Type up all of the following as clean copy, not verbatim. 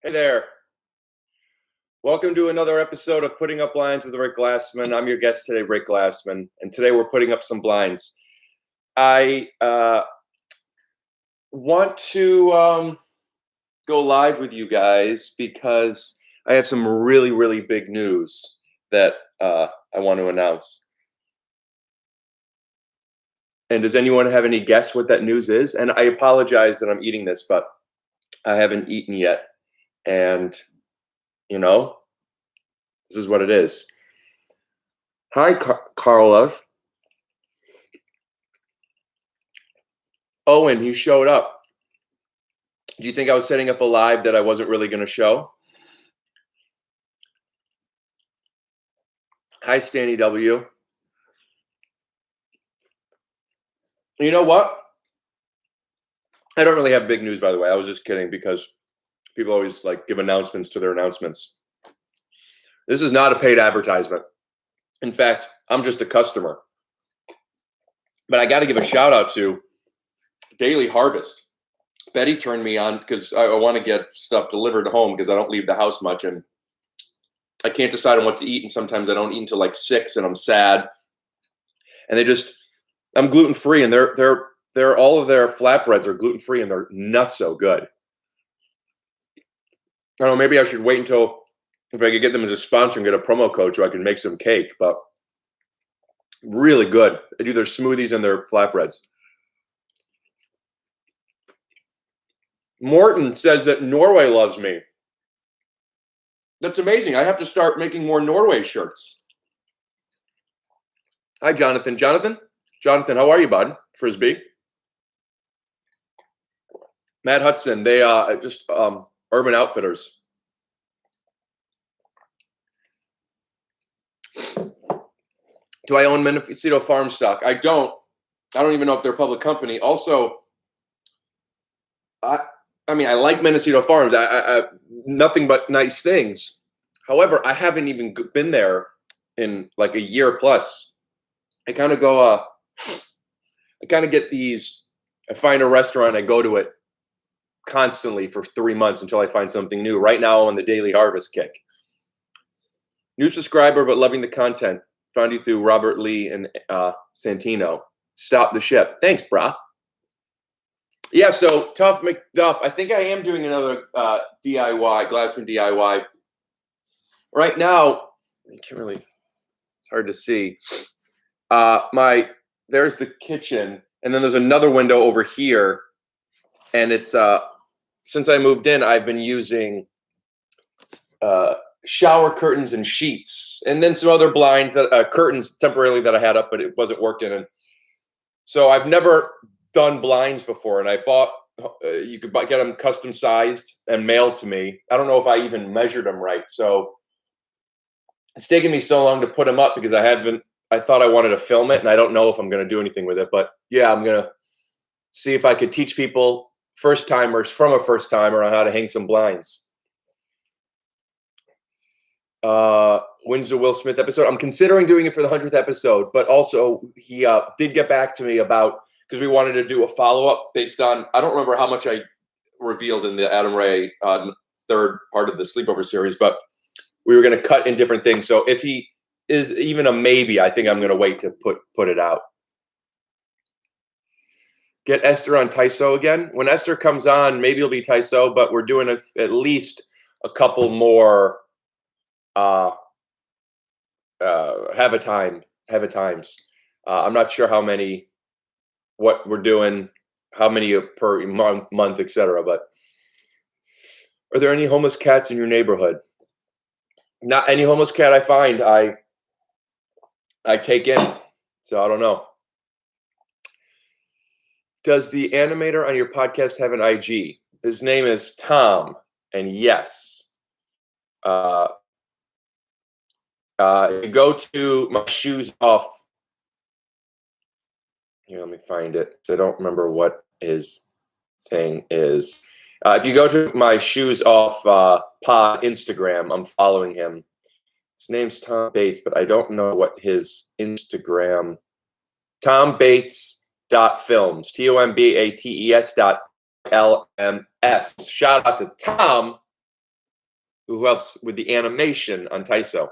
Hey there. Welcome to another episode of Putting Up Blinds with Rick Glassman. I'm your guest today, Rick Glassman, and today we're putting up some blinds. I want to go live with you guys because I have some really big news that I want to announce. And does anyone have any guess what that news is? And I apologize that I'm eating this, but I haven't eaten yet. And, this is what it is. Hi, Carla. Owen, he showed up. Do you think I was setting up a live that I wasn't really going to show? Hi, Stanny W. You know what? I don't really have big news, by the way. I was just kidding because people always give announcements to their announcements. This is not a paid advertisement. In fact, I'm just a customer. But I got to give a shout out to Daily Harvest. Betty turned me on because I want to get stuff delivered home because I don't leave the house much and I can't decide on what to eat. And sometimes I don't eat until 6 and I'm sad. And I'm gluten free and they're all of their flatbreads are gluten free and they're not so good. I don't know, maybe I should wait until if I could get them as a sponsor and get a promo code so I can make some cake, but really good. They do their smoothies and their flatbreads. Morton says that Norway loves me. That's amazing. I have to start making more Norway shirts. Hi, Jonathan. Jonathan, how are you, bud? Frisbee. Matt Hudson, they just Urban Outfitters. Do I own Mendocino Farm stock? I don't even know if they're a public company. Also, I like Mendocino Farms. I nothing but nice things. However, I haven't even been there in a year plus. I kind of go. I kind of get these. I find a restaurant. I go to it constantly for 3 months until I find something new. Right now, I'm on the Daily Harvest kick. New subscriber, but loving the content. Found you through Robert Lee and Santino. Stop the ship. Thanks, brah. Yeah, so Tough McDuff. I think I am doing another DIY, Glassman DIY. Right now, I can't really, it's hard to see. There's the kitchen, and then there's another window over here. And it's, since I moved in, I've been using shower curtains and sheets, and then some other blinds, curtains temporarily that I had up, but it wasn't working. And so I've never done blinds before, and I bought. You could get them custom sized and mailed to me. I don't know if I even measured them right, so it's taken me so long to put them up because I thought I wanted to film it, and I don't know if I'm going to do anything with it. But yeah, I'm gonna see if I could teach people first timers from a first timer on how to hang some blinds. When's the Will Smith episode? I'm considering doing it for the 100th episode, but also he did get back to me about, because we wanted to do a follow-up based on, I don't remember how much I revealed in the Adam Ray third part of the Sleepover series, but we were going to cut in different things. So if he is even a maybe, I think I'm going to wait to put it out. Get Esther on Taiso again. When Esther comes on, maybe it'll be Taiso, but we're doing at least a couple more have a times. I'm not sure how many, what we're doing, how many per month, etc. But are there any homeless cats in your neighborhood? Not any homeless cat I find, I take in. So I don't know. Does the animator on your podcast have an IG? His name is Tom, and yes. You go to my shoes off. Here, let me find it. I don't remember what his thing is. If you go to my shoes off pod Instagram, I'm following him. His name's Tom Bates, but I don't know what his Instagram. Tom Bates .films. TOMBATES .LMS. Shout out to Tom. who helps with the animation on Taiso.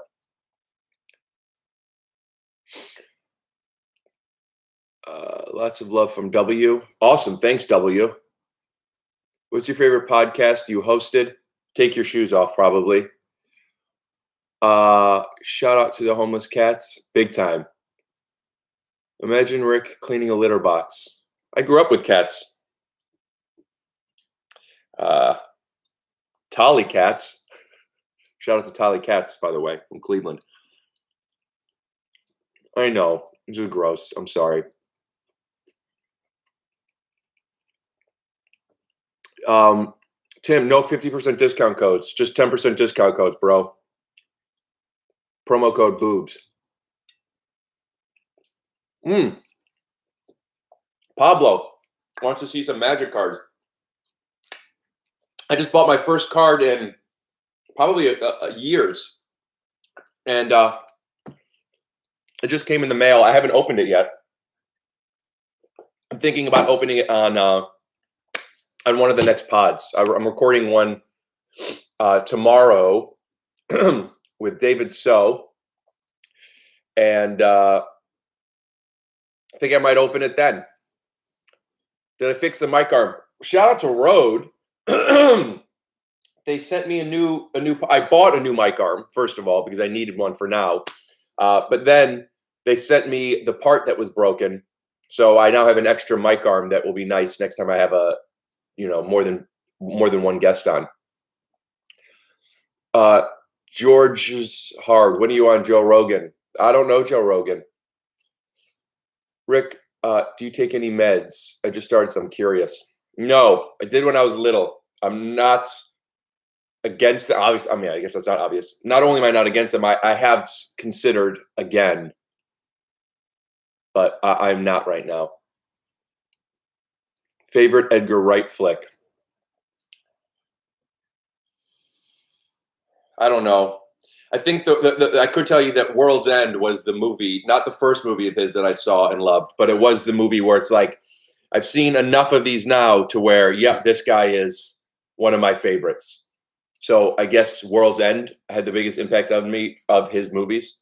Lots of love from W. Awesome. Thanks, W. What's your favorite podcast you hosted? Take your shoes off, probably. Shout out to the homeless cats. Big time. Imagine Rick cleaning a litter box. I grew up with cats. Tolly Cats. Shout out to Tolly Cats, by the way, from Cleveland. I know. This is gross. I'm sorry. Tim, no 50% discount codes. Just 10% discount codes, bro. Promo code boobs. Pablo wants to see some Magic cards. I just bought my first card in probably years. And it just came in the mail. I haven't opened it yet. I'm thinking about opening it on one of the next pods. I'm recording one tomorrow with David So. And I think I might open it then. Did I fix the mic arm? Shout out to Rode. They sent me a new. I bought a new mic arm, first of all, because I needed one for now. But then they sent me the part that was broken. So I now have an extra mic arm that will be nice next time I have more than one guest on. George's hard. When are you on Joe Rogan? I don't know Joe Rogan. Rick, do you take any meds? I just started, so I'm curious. No, I did when I was little. I'm not against the obvious. I mean, I guess that's not obvious. Not only am I not against them, I have considered again, but I'm not right now. Favorite Edgar Wright flick? I don't know. I think I could tell you that World's End was the movie, not the first movie of his that I saw and loved, but it was the movie where it's like, I've seen enough of these now to where, yep, this guy is one of my favorites. So I guess World's End had the biggest impact on me of his movies.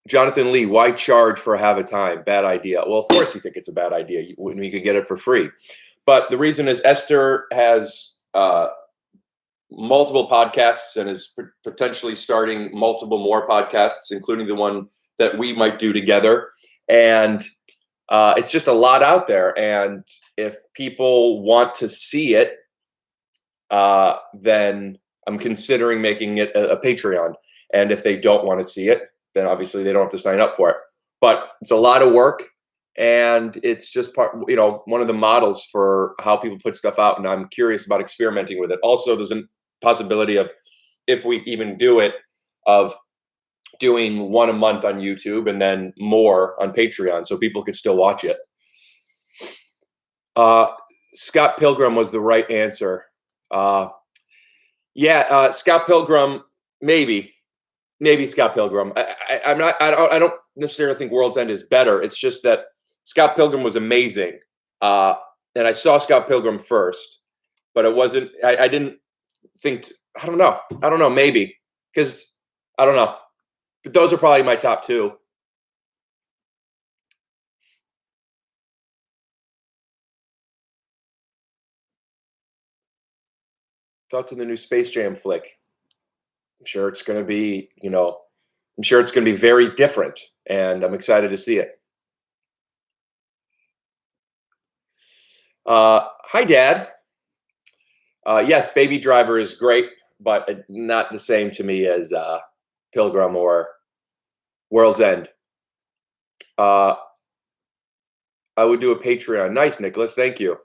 Jonathan Lee, why charge for Have a Time? Bad idea. Well, of course you think it's a bad idea when you could get it for free. But the reason is Esther has multiple podcasts and is potentially starting multiple more podcasts, including the one that we might do together. And it's just a lot out there. And if people want to see it, then I'm considering making it a Patreon. And if they don't want to see it, then obviously they don't have to sign up for it. But it's a lot of work, and it's just one of the models for how people put stuff out. And I'm curious about experimenting with it. Also, there's a possibility of, if we even do it, of doing one a month on YouTube and then more on Patreon, so people could still watch it. Scott Pilgrim was the right answer. Scott Pilgrim, maybe Scott Pilgrim. I don't necessarily think World's End is better. It's just that Scott Pilgrim was amazing. And I saw Scott Pilgrim first, but it wasn't, I didn't think, I don't know, maybe. Because, I don't know. But those are probably my top two. Thoughts on the new Space Jam flick? I'm sure it's going to be, very different, and I'm excited to see it. Hi, Dad. Yes, Baby Driver is great, but not the same to me as Pilgrim or World's End. I would do a Patreon. Nice, Nicholas. Thank you.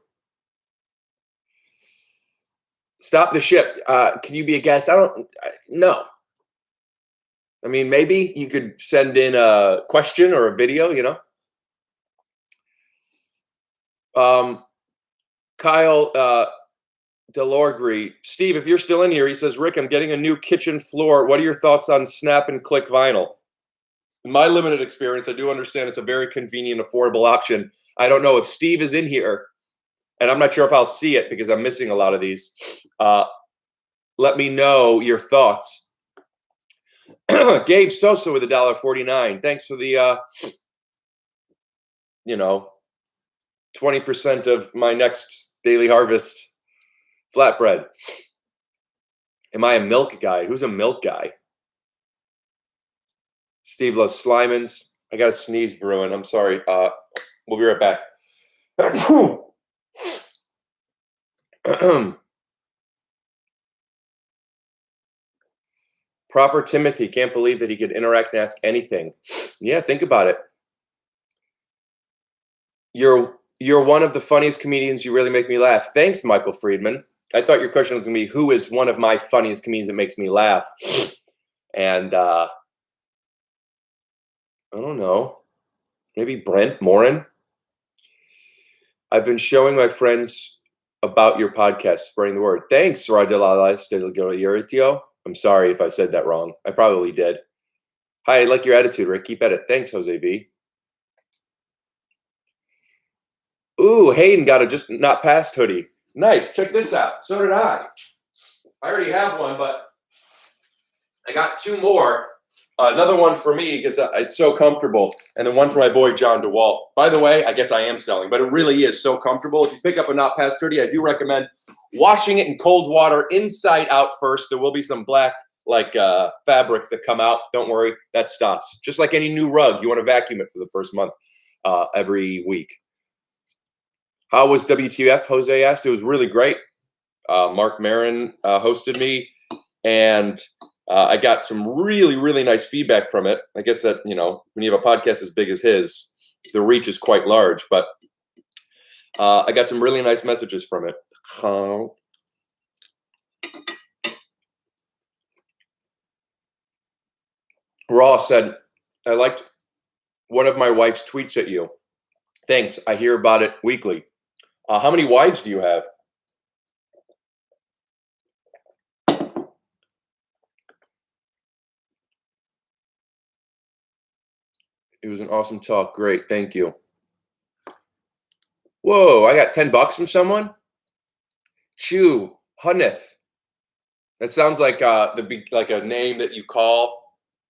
Stop the ship. Can you be a guest? No. I mean, maybe you could send in a question or a video, Kyle Delorgri. Steve, if you're still in here, he says, Rick, I'm getting a new kitchen floor. What are your thoughts on snap and click vinyl? in my limited experience, I do understand it's a very convenient, affordable option. I don't know if Steve is in here, and I'm not sure if I'll see it because I'm missing a lot of these. Let me know your thoughts. Gabe Sosa with $1.49. Thanks for the 20% of my next Daily Harvest flatbread. Am I a milk guy? Who's a milk guy? Steve loves Slimans. I got a sneeze brewing. I'm sorry. We'll be right back. Proper Timothy. Can't believe that he could interact and ask anything. Yeah, think about it. You're one of the funniest comedians. You really make me laugh. Thanks, Michael Friedman. I thought your question was going to be, who is one of my funniest comedians that makes me laugh? And I don't know. Maybe Brent Morin. I've been showing my friends about your podcast, spreading the word. Thanks, Radelalas de Iritio. I'm sorry if I said that wrong. I probably did. Hi, I like your attitude, Rick. Keep at it. Thanks, Jose V. Ooh, Hayden got a just not passed hoodie. Nice. Check this out. So did I. I already have one, but I got two more. Another one for me because it's so comfortable, and then one for my boy John DeWalt. By the way, I guess I am selling, but it really is so comfortable. If you pick up a not passed hoodie, I do recommend washing it in cold water inside out first. There will be some black fabrics that come out. Don't worry, that stops. Just like any new rug, you want to vacuum it for the first month every week. How was WTF? Jose asked. It was really great. Mark Maron hosted me, and I got some really, really nice feedback from it. I guess that, when you have a podcast as big as his, the reach is quite large. But I got some really nice messages from it. Ross said, I liked one of my wife's tweets at you. Thanks. I hear about it weekly. How many wives do you have? It was an awesome talk. Great. Thank you. Whoa, I got $10 from someone? Chew, Hunneth. That sounds like a name that you call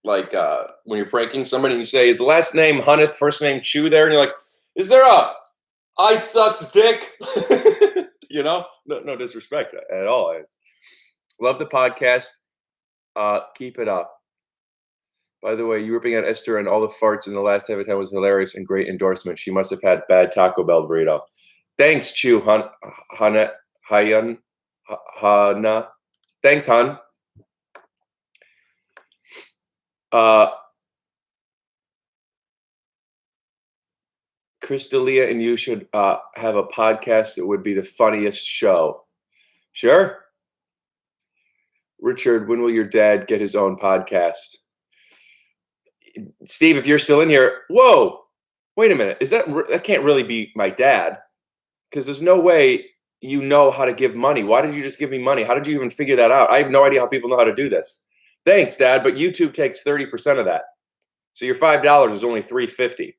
when you're pranking somebody and you say, is the last name Hunneth, first name Chew there? And you're like, is there a I sucks dick? No disrespect at all. I love the podcast. Keep it up. By the way, you ripping out Esther and all the farts in the last half of time was hilarious and great endorsement. She must have had bad Taco Bell burrito. Thanks, Chew, Hana. Thanks, Hun. Crystalia and you should have a podcast. It would be the funniest show. Sure. Richard, when will your dad get his own podcast? Steve, if you're still in here, whoa, wait a minute. That can't really be my dad, because there's no way you know how to give money. Why did you just give me money? How did you even figure that out? I have no idea how people know how to do this. Thanks, Dad, but YouTube takes 30% of that. So your $5 is only $3.50,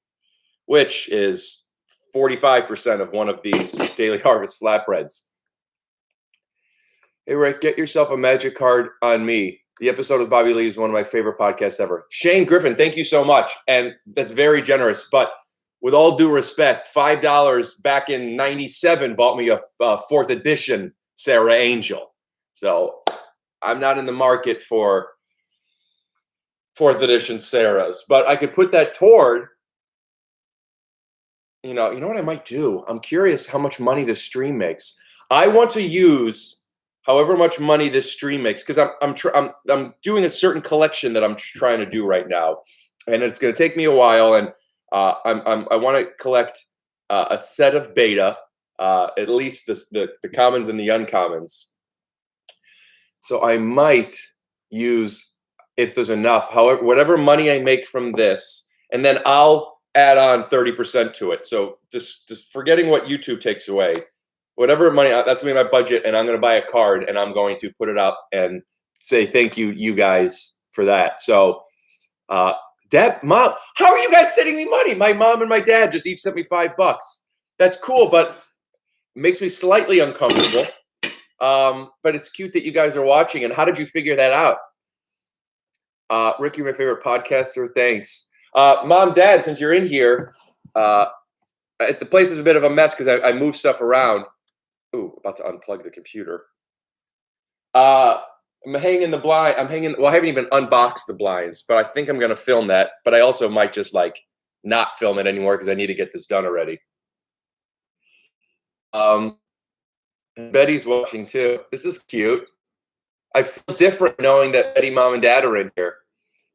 which is 45% of one of these Daily Harvest flatbreads. Hey, Rick, get yourself a magic card on me. The episode with Bobby Lee is one of my favorite podcasts ever. Shane Griffin, thank you so much. And that's very generous. But with all due respect, $5 back in 97 bought me a 4th edition Sarah Angel. So I'm not in the market for 4th edition Sarahs. But I could put that toward, you know what I might do? I'm curious how much money this stream makes. I want to use however much money this stream makes, because I'm doing a certain collection that I'm trying to do right now, and it's going to take me a while. And I want to collect a set of beta, at least the commons and the uncommons. So I might use, if there's enough, however, whatever money I make from this, and then I'll add on 30% to it. So just forgetting what YouTube takes away. Whatever money, that's going to be my budget, and I'm going to buy a card, and I'm going to put it up and say thank you, you guys, for that. So Dad, Mom, how are you guys sending me money? My mom and my dad just each sent me $5. That's cool, but it makes me slightly uncomfortable. But it's cute that you guys are watching. And how did you figure that out? Ricky, my favorite podcaster. Thanks. Mom, Dad, since you're in here, the place is a bit of a mess because I moved stuff around. Ooh, about to unplug the computer. I'm hanging the blind. Well, I haven't even unboxed the blinds, but I think I'm going to film that. But I also might just like not film it anymore because I need to get this done already. Betty's watching too. This is cute. I feel different knowing that Betty, Mom, and Dad are in here.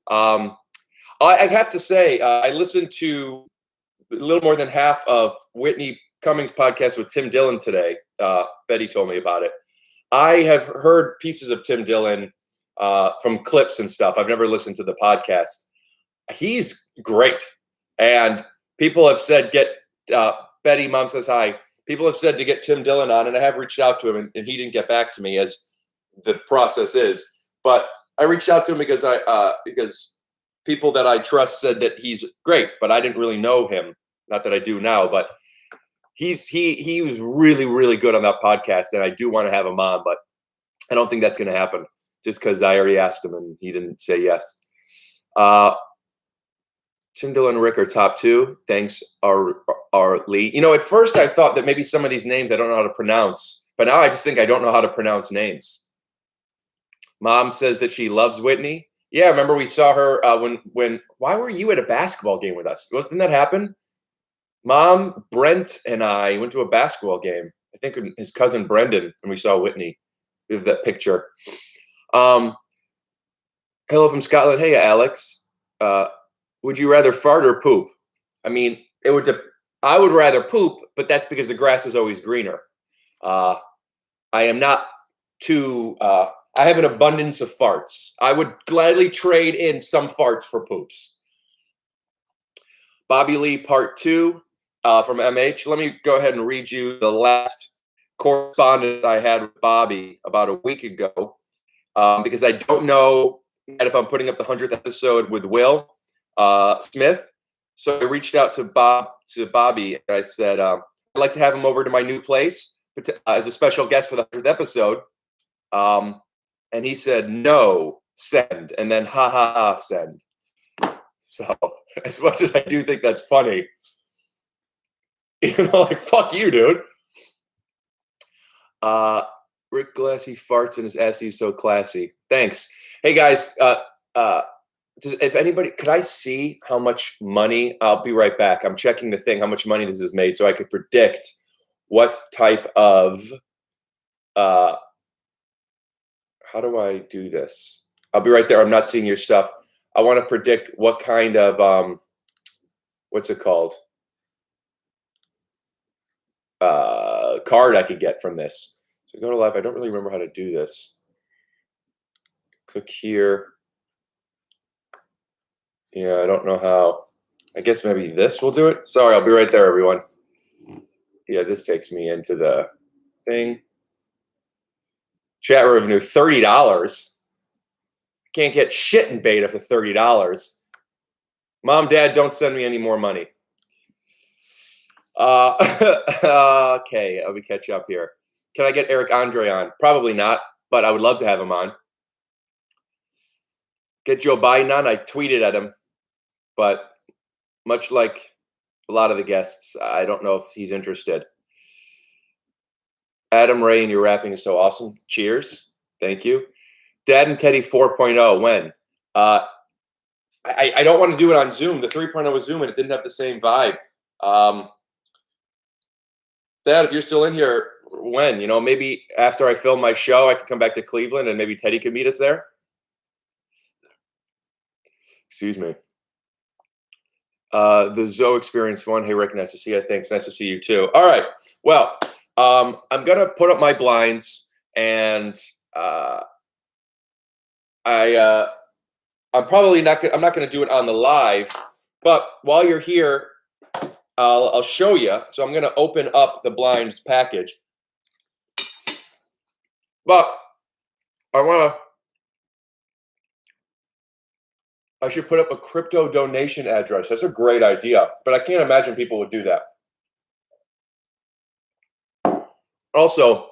I have to say, I listened to a little more than half of Whitney Cummings' podcast with Tim Dillon today. Betty told me about it. I have heard pieces of Tim Dillon from clips and stuff. I've never listened to the podcast. He's great. And people have said, Betty, Mom says hi. People have said to get Tim Dillon on, and I have reached out to him, and he didn't get back to me, as the process is. But I reached out to him because people that I trust said that he's great, but I didn't really know him. Not that I do now, but he was really, really good on that podcast, and I do want to have him on, but I don't think that's going to happen just because I already asked him and he didn't say yes. Tim Dillon and Rick are top two. Thanks, our Lee. You know, at first I thought that maybe some of these names I don't know how to pronounce, but now I just think I don't know how to pronounce names. Mom says that she loves Whitney. Yeah, remember we saw her when why were you at a basketball game with us? Didn't that happen? Mom, Brent, and I went to a basketball game. I think his cousin Brendan, and we saw Whitney. That picture. Hello from Scotland. Hey, Alex. Would you rather fart or poop? I mean, I would rather poop, but that's because the grass is always greener. I am not too. I have an abundance of farts. I would gladly trade in some farts for poops. Bobby Lee, part 2 from MH. Let me go ahead and read you the last correspondence I had with Bobby about a week ago, because I don't know yet if I'm putting up the 100th episode with Will Smith. So I reached out to Bobby, and I said, I'd like to have him over to my new place as a special guest for the 100th episode. And he said, no, send, and then ha ha ha, send. So as much as I do think that's funny, like, fuck you, dude. Rick Glassy farts in his ass. He's so classy. Thanks. Hey guys, if anybody, could I see how much money? I'll be right back. I'm checking the thing, how much money this has made, so I could predict what type of. How do I do this? I'll be right there. I'm not seeing your stuff. I want to predict what kind of what's it called? Card I could get from this. So go to live. I don't really remember how to do this. Click here. Yeah, I don't know how. I guess maybe this will do it. Sorry, I'll be right there, everyone. Yeah, this takes me into the thing. Chat revenue, $30. Can't get shit in beta for $30. Mom, Dad, don't send me any more money. Okay, let me catch up here. Can I get Eric Andre on? Probably not, but I would love to have him on. Get Joe Biden on? I tweeted at him, but much like a lot of the guests, I don't know if he's interested. Adam Ray, and your rapping is so awesome. Cheers. Thank you. Dad and Teddy 4.0, when? I don't want to do it on Zoom. The 3.0 was Zoom, and it didn't have the same vibe. Dad, if you're still in here, when? You know, maybe after I film my show, I could come back to Cleveland, and maybe Teddy could meet us there. Excuse me. The Zoe Experience 1. Hey, Rick, nice to see you. Thanks. Nice to see you, too. All right. Well, I'm going to put up my blinds, and I'm probably not going to do it on the live, but while you're here, I'll show you. So I'm going to open up the blinds package. But I want I should put up a crypto donation address. That's a great idea, but I can't imagine people would do that. Also,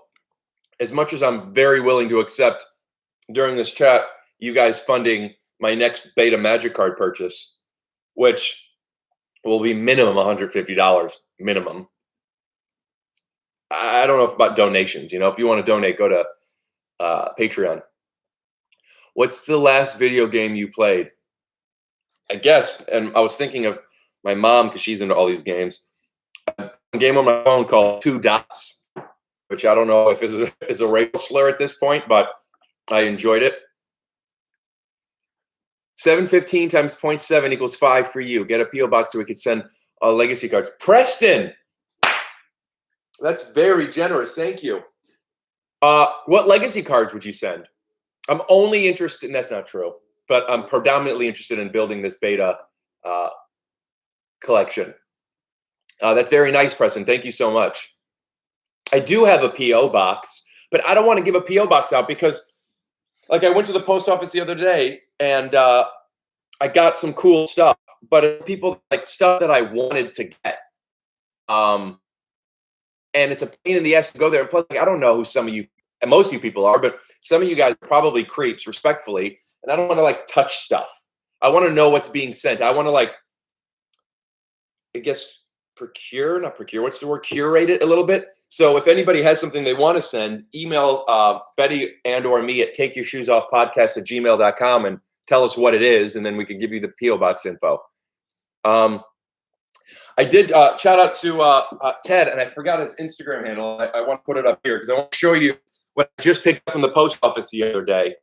as much as I'm very willing to accept during this chat, you guys funding my next beta magic card purchase, which will be minimum $150 minimum. I don't know about donations. If you want to donate, go to Patreon. What's the last video game you played? I guess, and I was thinking of my mom because she's into all these games. A game on my phone called Two Dots, which I don't know if is a racial slur at this point, but I enjoyed it. 715 times 0.7 equals 5 for you. Get a P.O. box so we could send a legacy card. Preston! That's very generous. Thank you. What legacy cards would you send? I'm only interested, and that's not true, but I'm predominantly interested in building this beta collection. That's very nice, Preston. Thank you so much. I do have a P.O. box, but I don't want to give a P.O. box out because, like, I went to the post office the other day and I got some cool stuff, but people like stuff that I wanted to get. And it's a pain in the ass to go there. And plus, like, I don't know who some of you, and most of you people are, but some of you guys are probably creeps, respectfully. And I don't want to like touch stuff. I want to know what's being sent. I want to like, I guess, what's the word? Curate it a little bit. So if anybody has something they want to send, email Betty and or me at takeyourshoesoffpodcast@gmail.com and tell us what it is. And then we can give you the P.O. box info. I did shout out to Ted, and I forgot his Instagram handle. I want to put it up here because I want to show you what I just picked up from the post office the other day.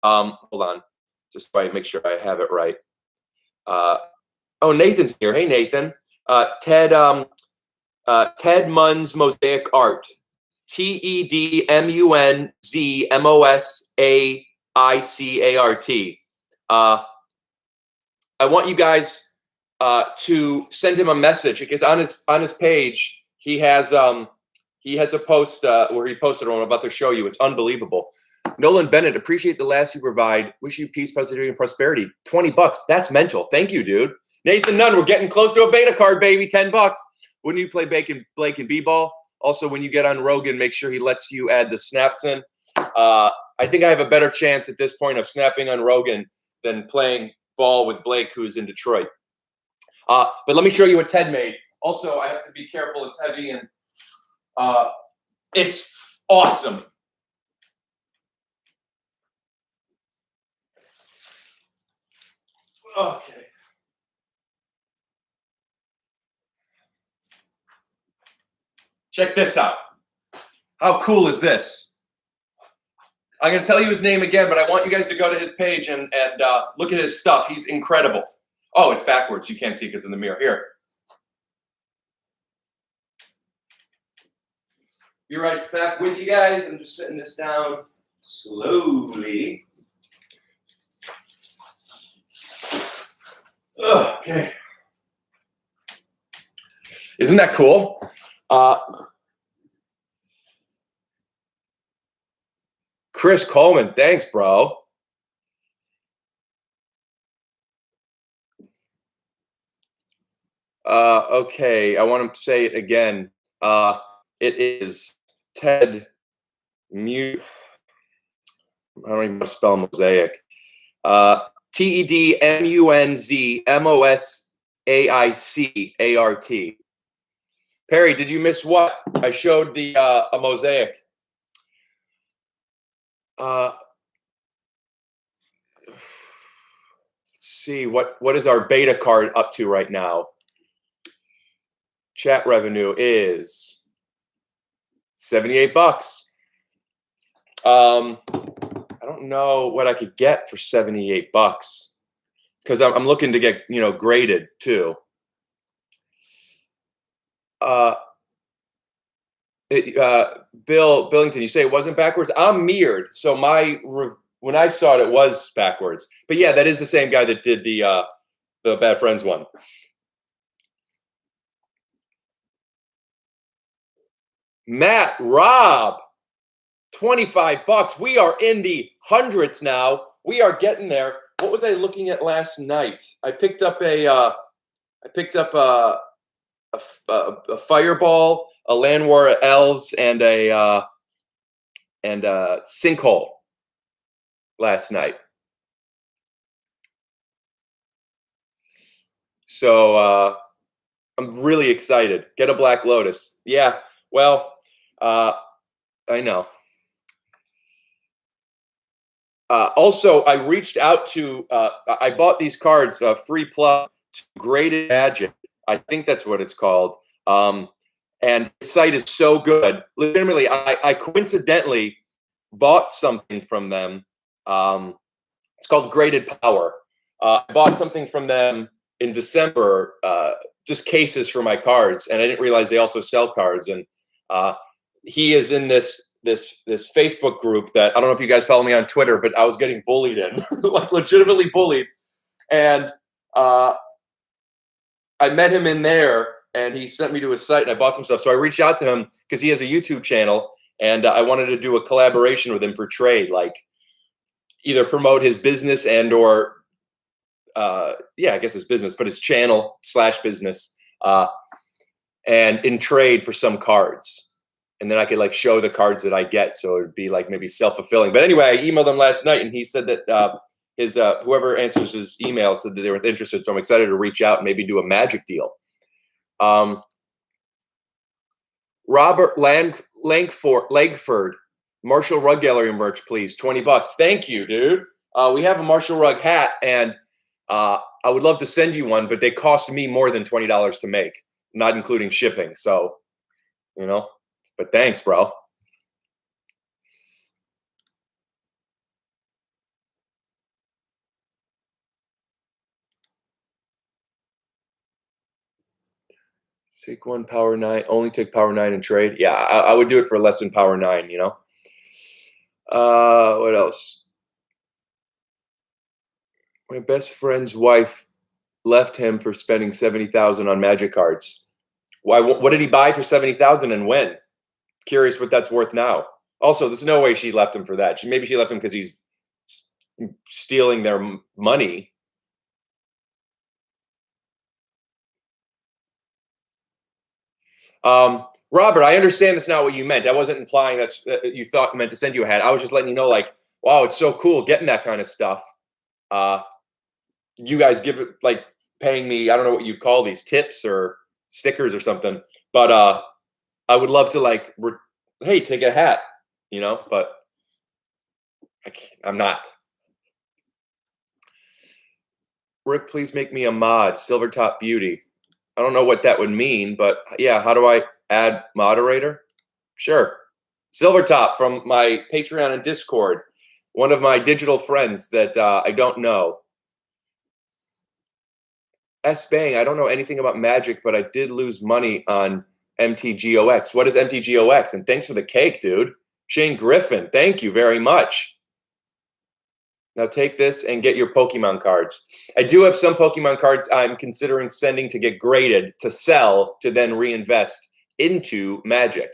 Hold on, just so I make sure I have it right. Oh, Nathan's here. Hey, Nathan. Ted Munz Mosaic Art. TEDMUNZMOSAICART. I want you guys to send him a message because on his page he has a post where he posted one I'm about to show you. It's unbelievable. Nolan Bennett, appreciate the laughs you provide. Wish you peace, positivity, and prosperity. $20. That's mental. Thank you, dude. Nathan Nunn, we're getting close to a beta card, baby. $10. Wouldn't you play Blake and B-ball? Also, when you get on Rogan, make sure he lets you add the snaps in. I think I have a better chance at this point of snapping on Rogan than playing ball with Blake, who's in Detroit. But let me show you what Ted made. Also, I have to be careful. It's heavy and it's awesome. Okay. Check this out. How cool is this? I'm going to tell you his name again, but I want you guys to go to his page and look at his stuff. He's incredible. Oh, it's backwards. You can't see because in the mirror. Here. Be right back with you guys. I'm just setting this down slowly. Okay. Isn't that cool? Chris Coleman, thanks, bro. Okay, I want to say it again. It is Ted Mu. I don't even know how to spell mosaic. TEDMUNZMOSAICART. Perry, did you miss what? I showed the a mosaic. Let's see what is our beta card up to right now. Chat revenue is $78. I don't know what I could get for $78 because I'm looking to get graded too. Bill Billington, you say it wasn't backwards. I'm mirrored, so when I saw it, it was backwards. But yeah, that is the same guy that did the Bad Friends one. Matt Rob, $25. We are in the hundreds now. We are getting there. what was I looking at last night? I picked up a Fireball, a Llanowar Elves, and a Sinkhole last night. So I'm really excited. Get a Black Lotus. Yeah. Well, I know. Also, I reached out to. I bought these cards, free plus, to Graded Magic. I think that's what it's called. And the site is so good. Legitimately, I coincidentally bought something from them. It's called Graded Power. I bought something from them in December, just cases for my cards, and I didn't realize they also sell cards. And he is in this Facebook group that I don't know if you guys follow me on Twitter, but I was getting bullied in, like legitimately bullied. And I met him in there, and he sent me to his site, and I bought some stuff. So I reached out to him because he has a YouTube channel, and I wanted to do a collaboration with him for trade, like either promote his business and or yeah, I guess his business, but his channel / business, and in trade for some cards. And then I could like show the cards that I get. So it'd be like maybe self-fulfilling. But anyway, I emailed him last night and he said that his whoever answers his email said that they were interested. So I'm excited to reach out and maybe do a Magic deal. Robert Langford, Marshall Rug Gallery merch, please. $20. Thank you, dude. We have a Marshall Rug hat, and I would love to send you one, but they cost me more than $20 to make, not including shipping. So, you know, but thanks, bro. Take one Power 9, only take Power 9 and trade. Yeah, I would do it for less than Power 9, you know? What else? My best friend's wife left him for spending $70,000 on Magic cards. Why? What did he buy for $70,000 and when? Curious what that's worth now. Also, there's no way she left him for that. Maybe she left him because he's stealing their money. Robert, I understand that's not what you meant. I wasn't implying that you thought meant to send you a hat. I was just letting you know, like, wow, it's so cool getting that kind of stuff. You guys give it like paying me, I don't know what you call these, tips or stickers or something. But I would love to like, hey, take a hat, you know, but I'm not. Rick, please make me a mod, Silver Top Beauty. I don't know what that would mean, but yeah, how do I add moderator? Sure. Silvertop from my Patreon and Discord, one of my digital friends that I don't know. S-Bang, I don't know anything about Magic, but I did lose money on MTGOX. What is MTGOX? And thanks for the cake, dude. Shane Griffin, thank you very much. Now take this and get your Pokemon cards. I do have some Pokemon cards I'm considering sending to get graded to sell to then reinvest into Magic.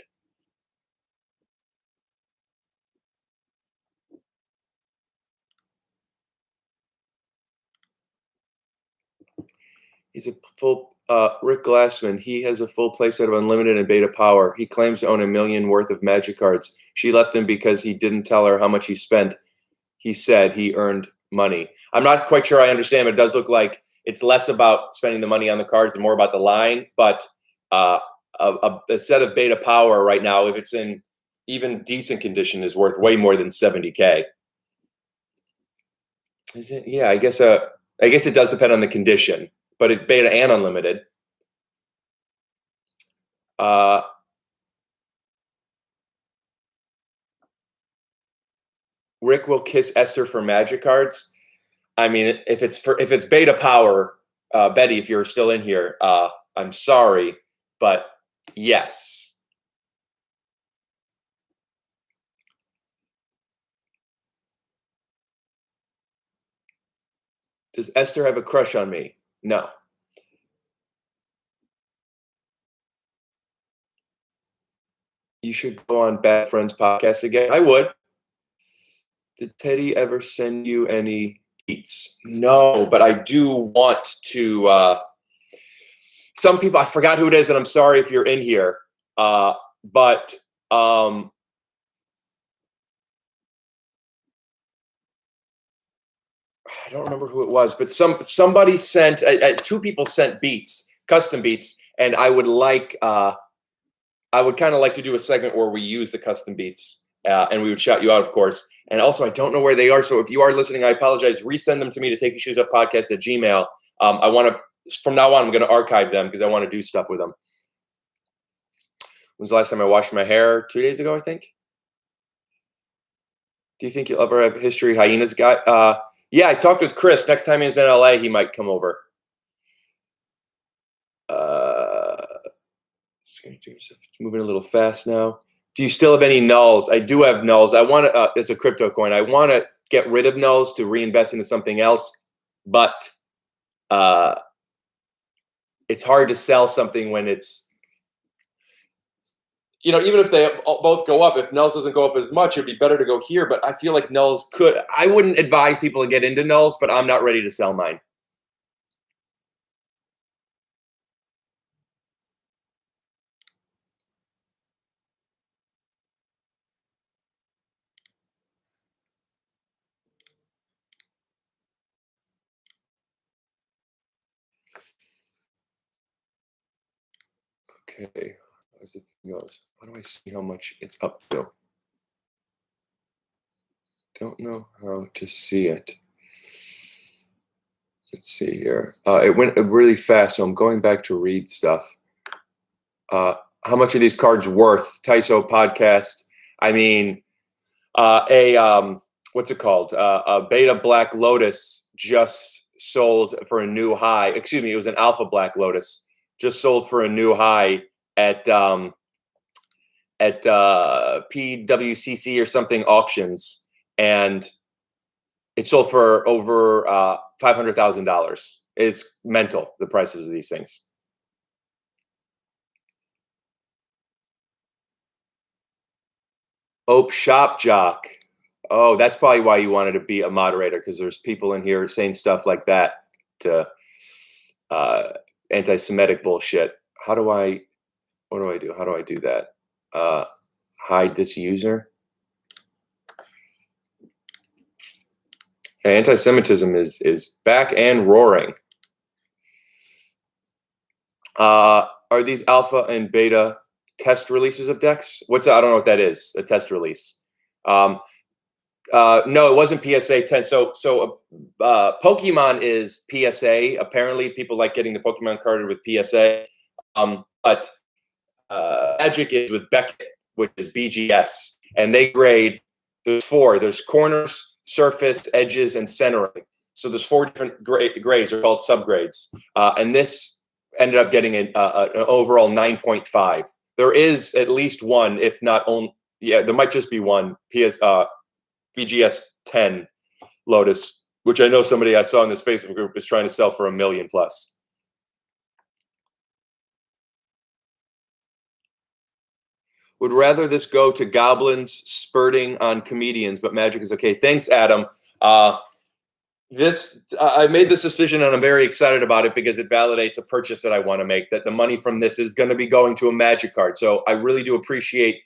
He's a full Rick Glassman. He has a full playset of Unlimited and Beta Power. He claims to own $1 million worth of Magic cards. She left him because he didn't tell her how much he spent. He said he earned money. I'm not quite sure I understand, but it does look like it's less about spending the money on the cards and more about the line. But a set of Beta Power right now, if it's in even decent condition, is worth way more than $70K. Is it? Yeah, I guess it does depend on the condition, but it's Beta and Unlimited. Rick will kiss Esther for Magic cards. I mean, if it's Beta Power, Betty, if you're still in here, I'm sorry, but yes. Does Esther have a crush on me? No. You should go on Bad Friends podcast again. I would. Did Teddy ever send you any Beats. No, but I do want to. Some people, I forgot who it is, and I'm sorry if you're in here. But I don't remember who it was, but somebody sent, two people sent beats, custom beats, and I would kind of like to do a segment where we use the custom beats, and we would shout you out, of course. And also, I don't know where they are, so if you are listening, I apologize. Resend them to me to takeyorshoesuppodcast@gmail. I want to, from now on, I'm going to archive them because I want to do stuff with them. When was the last time I washed my hair? 2 days ago, I think. Do you think you'll ever have History Hyenas guy? Yeah, I talked with Chris. Next time he's in LA, he might come over. It's moving a little fast now. Do you still have any nulls? I do have nulls. I want to. It's a crypto coin. I want to get rid of nulls to reinvest into something else, but it's hard to sell something when it's, even if they both go up, if nulls doesn't go up as much, it'd be better to go here. But I feel like nulls could. I wouldn't advise people to get into nulls, but I'm not ready to sell mine. Okay, as the thing goes, how do I see how much it's up to? Don't know how to see it. Let's see here. It went really fast, so I'm going back to read stuff. How much are these cards worth? Taiso podcast. I mean, what's it called? A Beta Black Lotus just sold for a new high. Excuse me, it was an Alpha Black Lotus. Just sold for a new high at PWCC or something auctions, and it sold for over $500,000. It's mental, the prices of these things. Ope Shop Jock. Oh, that's probably why you wanted to be a moderator, because there's people in here saying stuff like that to anti-Semitic bullshit. What do I do? How do I do that? Hide this user. Anti-Semitism is back and roaring. Are these alpha and beta test releases of decks? I don't know what that is. A test release. No, it wasn't PSA 10. So Pokemon is PSA. Apparently, people like getting the Pokemon carded with PSA. But Magic is with Beckett, which is BGS, and they grade. There's four. There's corners, surface, edges, and centering. So there's four different grades. They're called subgrades. And this ended up getting an overall 9.5. There is at least one, if not only. Yeah, there might just be one. BGS 10 Lotus, which I know somebody I saw in this Facebook group is trying to sell for $1 million plus. Would rather this go to goblins spurting on comedians, but Magic is okay. Thanks, Adam. I made this decision and I'm very excited about it because it validates a purchase that I want to make, that the money from this is going to be going to a Magic card. So I really do appreciate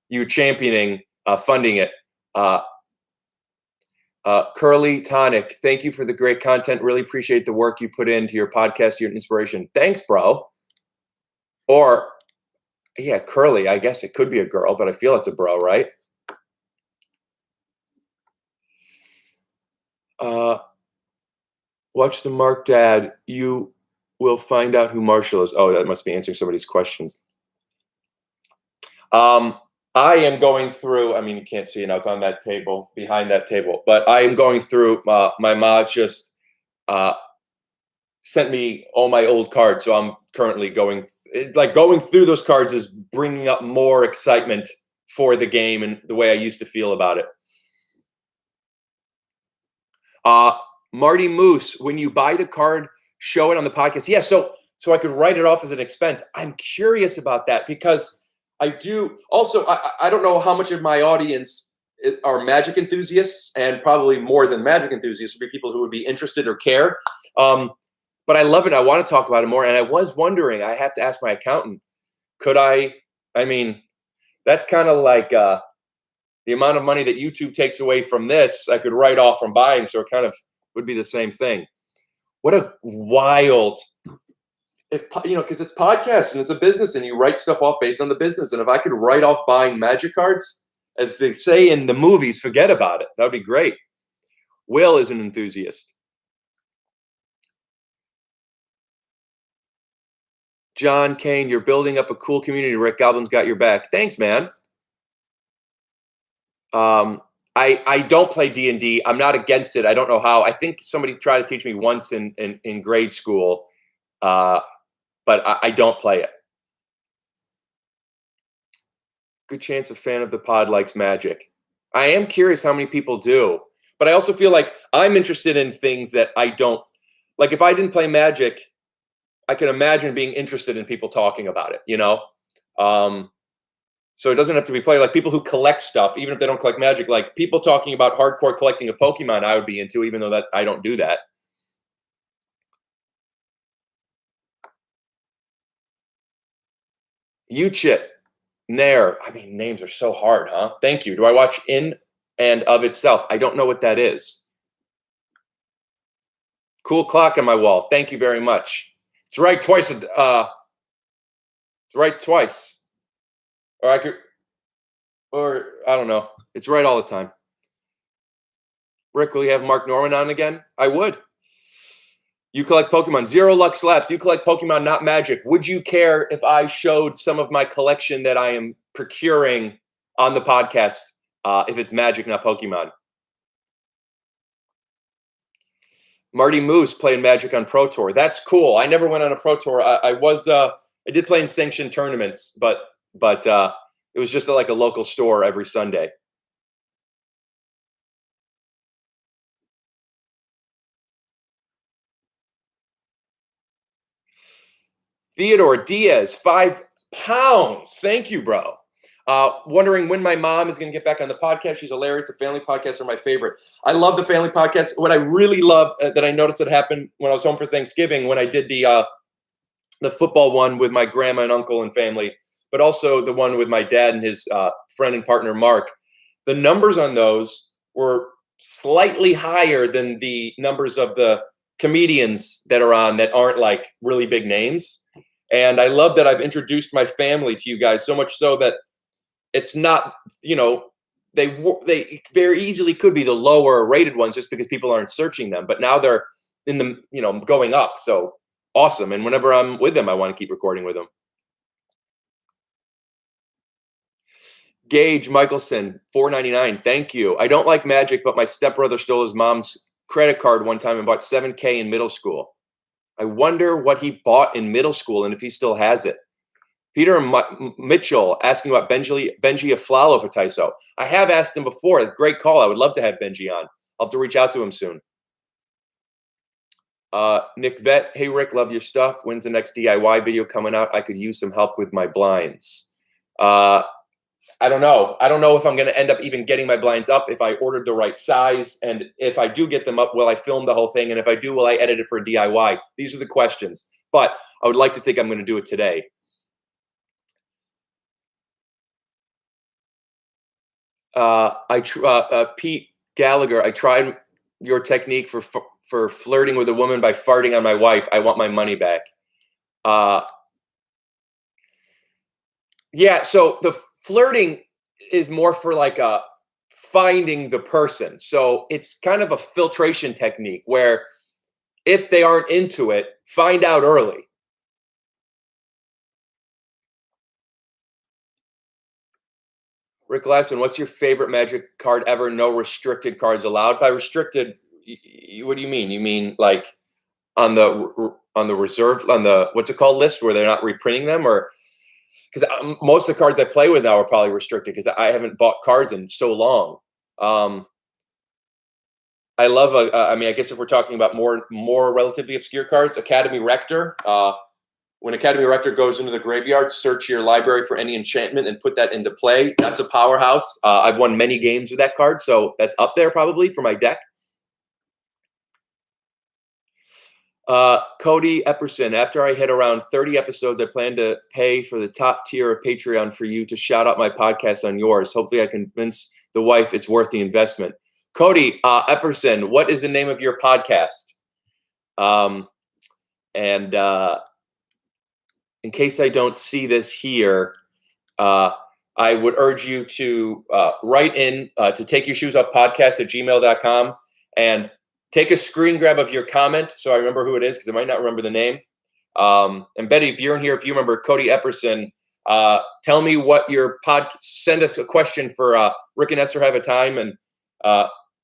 you championing funding it. Curly Tonic, thank you for the great content. Really appreciate the work you put into your podcast, your inspiration. Thanks, bro. Or, yeah, Curly, I guess it could be a girl, but I feel it's a bro, right? Watch the Mark Dad. You will find out who Marshall is. Oh, that must be answering somebody's questions. I am going through, I mean, you can't see it now, it's on that table, behind that table, but I am going through, my mom just sent me all my old cards, so I'm currently going through those cards is bringing up more excitement for the game and the way I used to feel about it. Marty Moose, when you buy the card, show it on the podcast. Yeah, so I could write it off as an expense. I'm curious about that because I do. Also, I don't know how much of my audience are magic enthusiasts, and probably more than magic enthusiasts would be people who would be interested or care. But I love it. I want to talk about it more. And I was wondering, I have to ask my accountant, could I mean, that's kind of like the amount of money that YouTube takes away from this, I could write off from buying. So it kind of would be the same thing. What a wild, if because it's podcasts and it's a business and you write stuff off based on the business. And if I could write off buying magic cards, as they say in the movies, forget about it. That would be great. Will is an enthusiast. John Kane, you're building up a cool community. Rick Goblin's got your back. Thanks, man. I don't play D&D. I'm not against it. I don't know how. I think somebody tried to teach me once in grade school, but I don't play it. Good chance a fan of the pod likes Magic. I am curious how many people do, but I also feel like I'm interested in things that I don't like. If I didn't play Magic, I can imagine being interested in people talking about it, so it doesn't have to be played. Like people who collect stuff, even if they don't collect Magic, like people talking about hardcore collecting of Pokemon, I would be into, even though that I don't do that. Uchit, Nair. I mean, names are so hard, huh? Thank you. Do I watch In and of Itself? I don't know what that is. Cool clock on my wall. Thank you very much. It's right twice. It's right twice. Or I don't know. It's right all the time. Rick, will you have Mark Norman on again? I would. You collect Pokemon. Zero Luck Slaps. You collect Pokemon, not Magic. Would you care if I showed some of my collection that I am procuring on the podcast if it's Magic, not Pokemon? Marty Moose playing Magic on Pro Tour. That's cool. I never went on a Pro Tour. I did play in sanctioned tournaments, but it was just like a local store every Sunday. Theodore Diaz, 5 pounds. Thank you, bro. Wondering when my mom is going to get back on the podcast. She's hilarious. The family podcasts are my favorite. I love the family podcast. What I really love that I noticed that happened when I was home for Thanksgiving, when I did the football one with my grandma and uncle and family, but also the one with my dad and his friend and partner, Mark. The numbers on those were slightly higher than the numbers of the comedians that are on that aren't like really big names. And I love that I've introduced my family to you guys, so much so that it's not, they very easily could be the lower rated ones just because people aren't searching them. But now they're in the, going up. So awesome. And whenever I'm with them, I want to keep recording with them. Gage Michelson, $4.99. Thank you. I don't like Magic, but my stepbrother stole his mom's credit card one time and bought $7,000 in middle school. I wonder what he bought in middle school and if he still has it. Peter Mitchell asking about Benji Aflalo for Tyso. I have asked him before. Great call. I would love to have Benji on. I'll have to reach out to him soon. Nick Vett, hey Rick, love your stuff. When's the next DIY video coming out? I could use some help with my blinds. I don't know. I don't know if I'm going to end up even getting my blinds up, if I ordered the right size. And if I do get them up, will I film the whole thing? And if I do, will I edit it for a DIY? These are the questions. But I would like to think I'm going to do it today. Pete Gallagher, I tried your technique for flirting with a woman by farting on my wife. I want my money back. Yeah, so the flirting is more for like finding the person. So it's kind of a filtration technique where if they aren't into it, find out early. Rick Glassman, what's your favorite Magic card ever? No restricted cards allowed. By restricted, what do you mean? You mean like on the reserve, on the what's it called list where they're not reprinting them? Or because most of the cards I play with now are probably restricted because I haven't bought cards in so long. I love I mean, I guess if we're talking about more relatively obscure cards, Academy Rector when Academy Rector goes into the graveyard, search your library for any enchantment and put that into play. That's a powerhouse. I've won many games with that card, so that's up there probably for my deck. Cody Epperson, after I hit around 30 episodes, I plan to pay for the top tier of Patreon for you to shout out my podcast on yours. Hopefully I convince the wife it's worth the investment. Cody Epperson, what is the name of your podcast? In case I don't see this here, I would urge you to write in to takeyourshoesoffpodcast@gmail.com and take a screen grab of your comment so I remember who it is, because I might not remember the name. And Betty, if you're in here, if you remember Cody Epperson, tell me what your send us a question for Rick and Esther Have a Time, and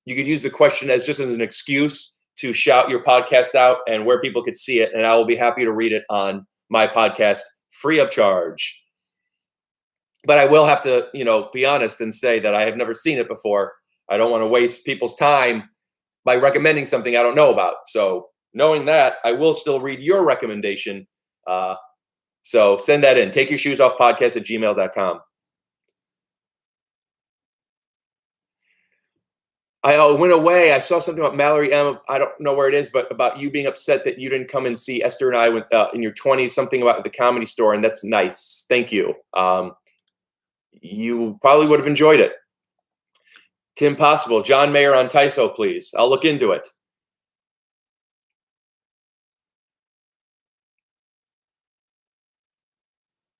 you could use the question as just as an excuse to shout your podcast out and where people could see it, and I will be happy to read it on my podcast free of charge. But I will have to, be honest and say that I have never seen it before. I don't want to waste people's time by recommending something I don't know about. So knowing that, I will still read your recommendation. So send that in. TakeYourShoesOffPodcast@gmail.com. I went away. I saw something about Mallory M. I don't know where it is, but about you being upset that you didn't come and see Esther and I in your 20s, something about the Comedy Store, and that's nice. Thank you. You probably would have enjoyed it. Tim Possible, John Mayer on Tyso, please. I'll look into it.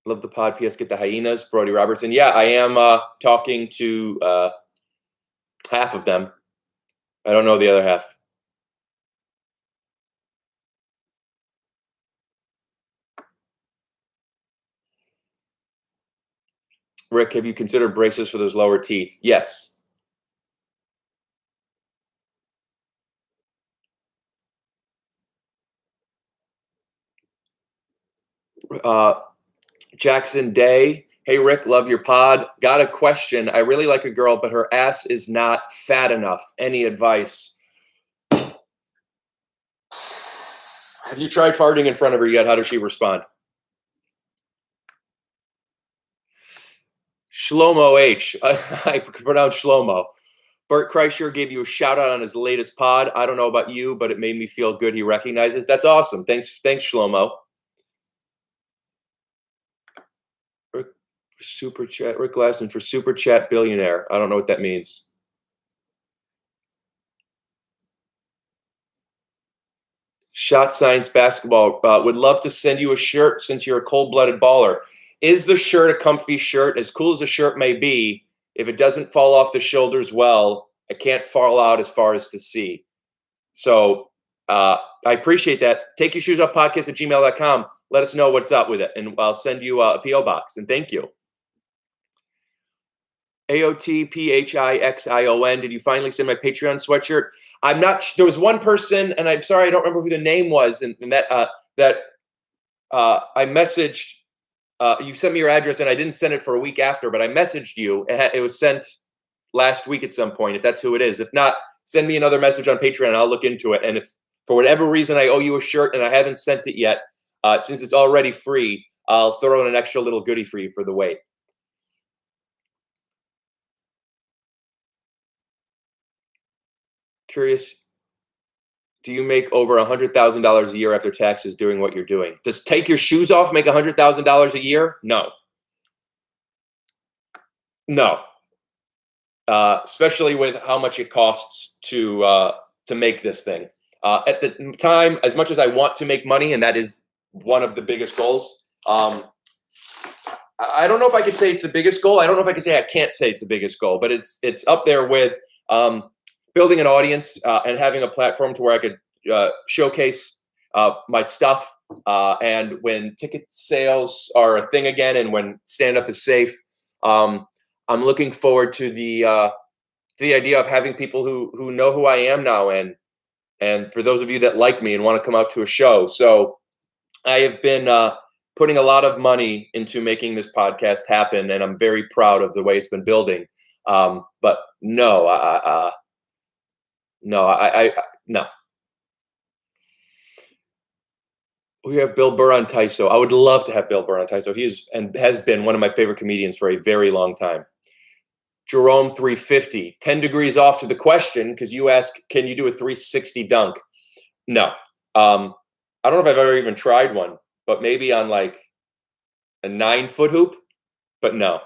Love the pod. PS, get the hyenas. Brody Robertson. Yeah, I am talking to half of them. I don't know the other half. Rick, have you considered braces for those lower teeth? Yes. Jackson Day. Hey, Rick, love your pod. Got a question. I really like a girl, but her ass is not fat enough. Any advice? Have you tried farting in front of her yet? How does she respond? Shlomo H. I pronounce Shlomo. Bert Kreischer gave you a shout out on his latest pod. I don't know about you, but it made me feel good. He recognizes. That's awesome. Thanks, Shlomo. Super chat. Rick Glassman for super chat billionaire. I don't know what that means. Shot Science Basketball would love to send you a shirt since you're a cold-blooded baller. Is the shirt a comfy shirt? As cool as the shirt may be, if it doesn't fall off the shoulders well, it can't fall out as far as to see. So I appreciate that. Take your shoes off podcast@gmail.com. Let us know what's up with it, and I'll send you a P.O. box. And thank you. AOTPHIXION. Did you finally send my Patreon sweatshirt? I'm not. There was one person, and I'm sorry, I don't remember who the name was, and that I messaged. You sent me your address, and I didn't send it for a week after, but I messaged you. It was sent last week at some point, if that's who it is. If not, send me another message on Patreon, and I'll look into it. And if for whatever reason I owe you a shirt and I haven't sent it yet, since it's already free, I'll throw in an extra little goodie for you for the wait. Curious, do you make over $100,000 a year after taxes doing what you're doing? Does Take Your Shoes Off make $100,000 a year? No. No. Especially with how much it costs to make this thing. At the time, as much as I want to make money, and that is one of the biggest goals, I don't know if I could say it's the biggest goal. I don't know if I can say I can't say it's the biggest goal, but it's up there with building an audience and having a platform to where I could showcase my stuff. And when ticket sales are a thing again, and when stand-up is safe, I'm looking forward to the idea of having people who know who I am now, and for those of you that like me and want to come out to a show. So I have been putting a lot of money into making this podcast happen, and I'm very proud of the way it's been building. But no, no. We have Bill Burr on Tyso. I would love to have Bill Burr on Tyso. He is and has been one of my favorite comedians for a very long time. Jerome 350, 10 degrees off to the question because you ask, can you do a 360 dunk? No. I don't know if I've ever even tried one, but maybe on like a 9-foot hoop, but no.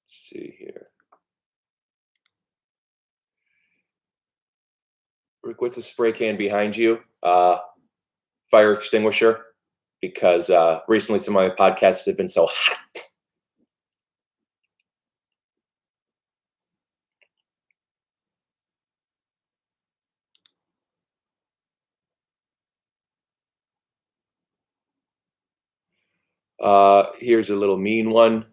Let's see here. Rick, what's the spray can behind you? Fire extinguisher, because recently some of my podcasts have been so hot. Here's a little mean one.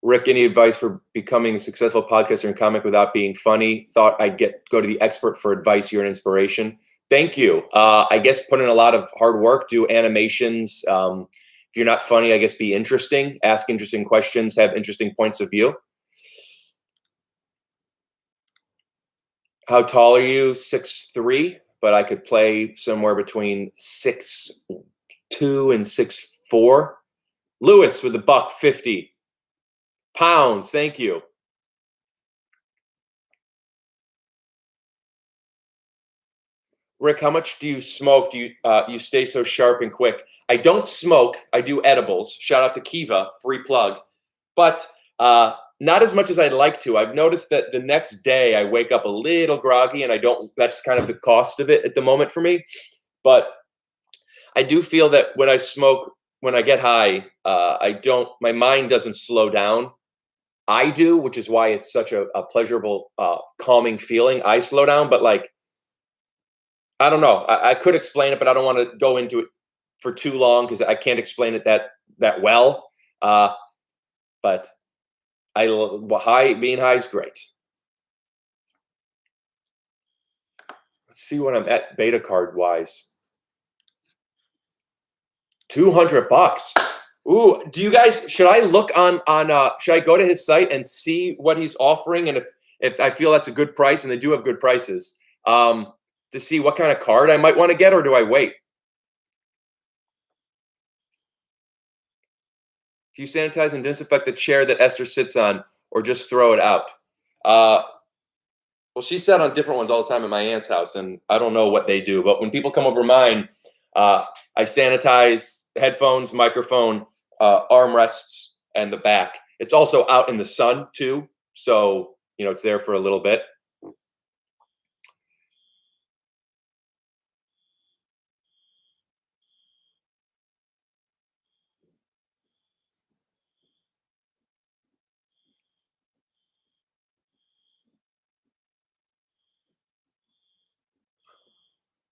Rick, any advice for becoming a successful podcaster and comic without being funny? Thought I'd go to the expert for advice. You're an inspiration. Thank you. I guess put in a lot of hard work, do animations. If you're not funny, I guess be interesting, ask interesting questions, have interesting points of view. How tall are you? 6'3", but I could play somewhere between 6'2" and 6'4". Lewis with the $1.50. Pounds, thank you. Rick, how much do you smoke? Do you stay so sharp and quick? I don't smoke. I do edibles. Shout out to Kiva, free plug. But not as much as I'd like to. I've noticed that the next day I wake up a little groggy, and that's kind of the cost of it at the moment for me. But I do feel that when I smoke, when I get high, my mind doesn't slow down. I do, which is why it's such a pleasurable, calming feeling. I slow down, but like, I don't know. I could explain it, but I don't want to go into it for too long because I can't explain it that well. But being high is great. Let's see what I'm at beta card wise. $200. Ooh, do you guys? Should I look on? Should I go to his site and see what he's offering, and if I feel that's a good price, and they do have good prices, to see what kind of card I might want to get, or do I wait? Do you sanitize and disinfect the chair that Esther sits on, or just throw it out? Well, she sat on different ones all the time at my aunt's house, and I don't know what they do. But when people come over mine, I sanitize headphones, microphone, armrests, and the back. It's also out in the sun too, so it's there for a little bit.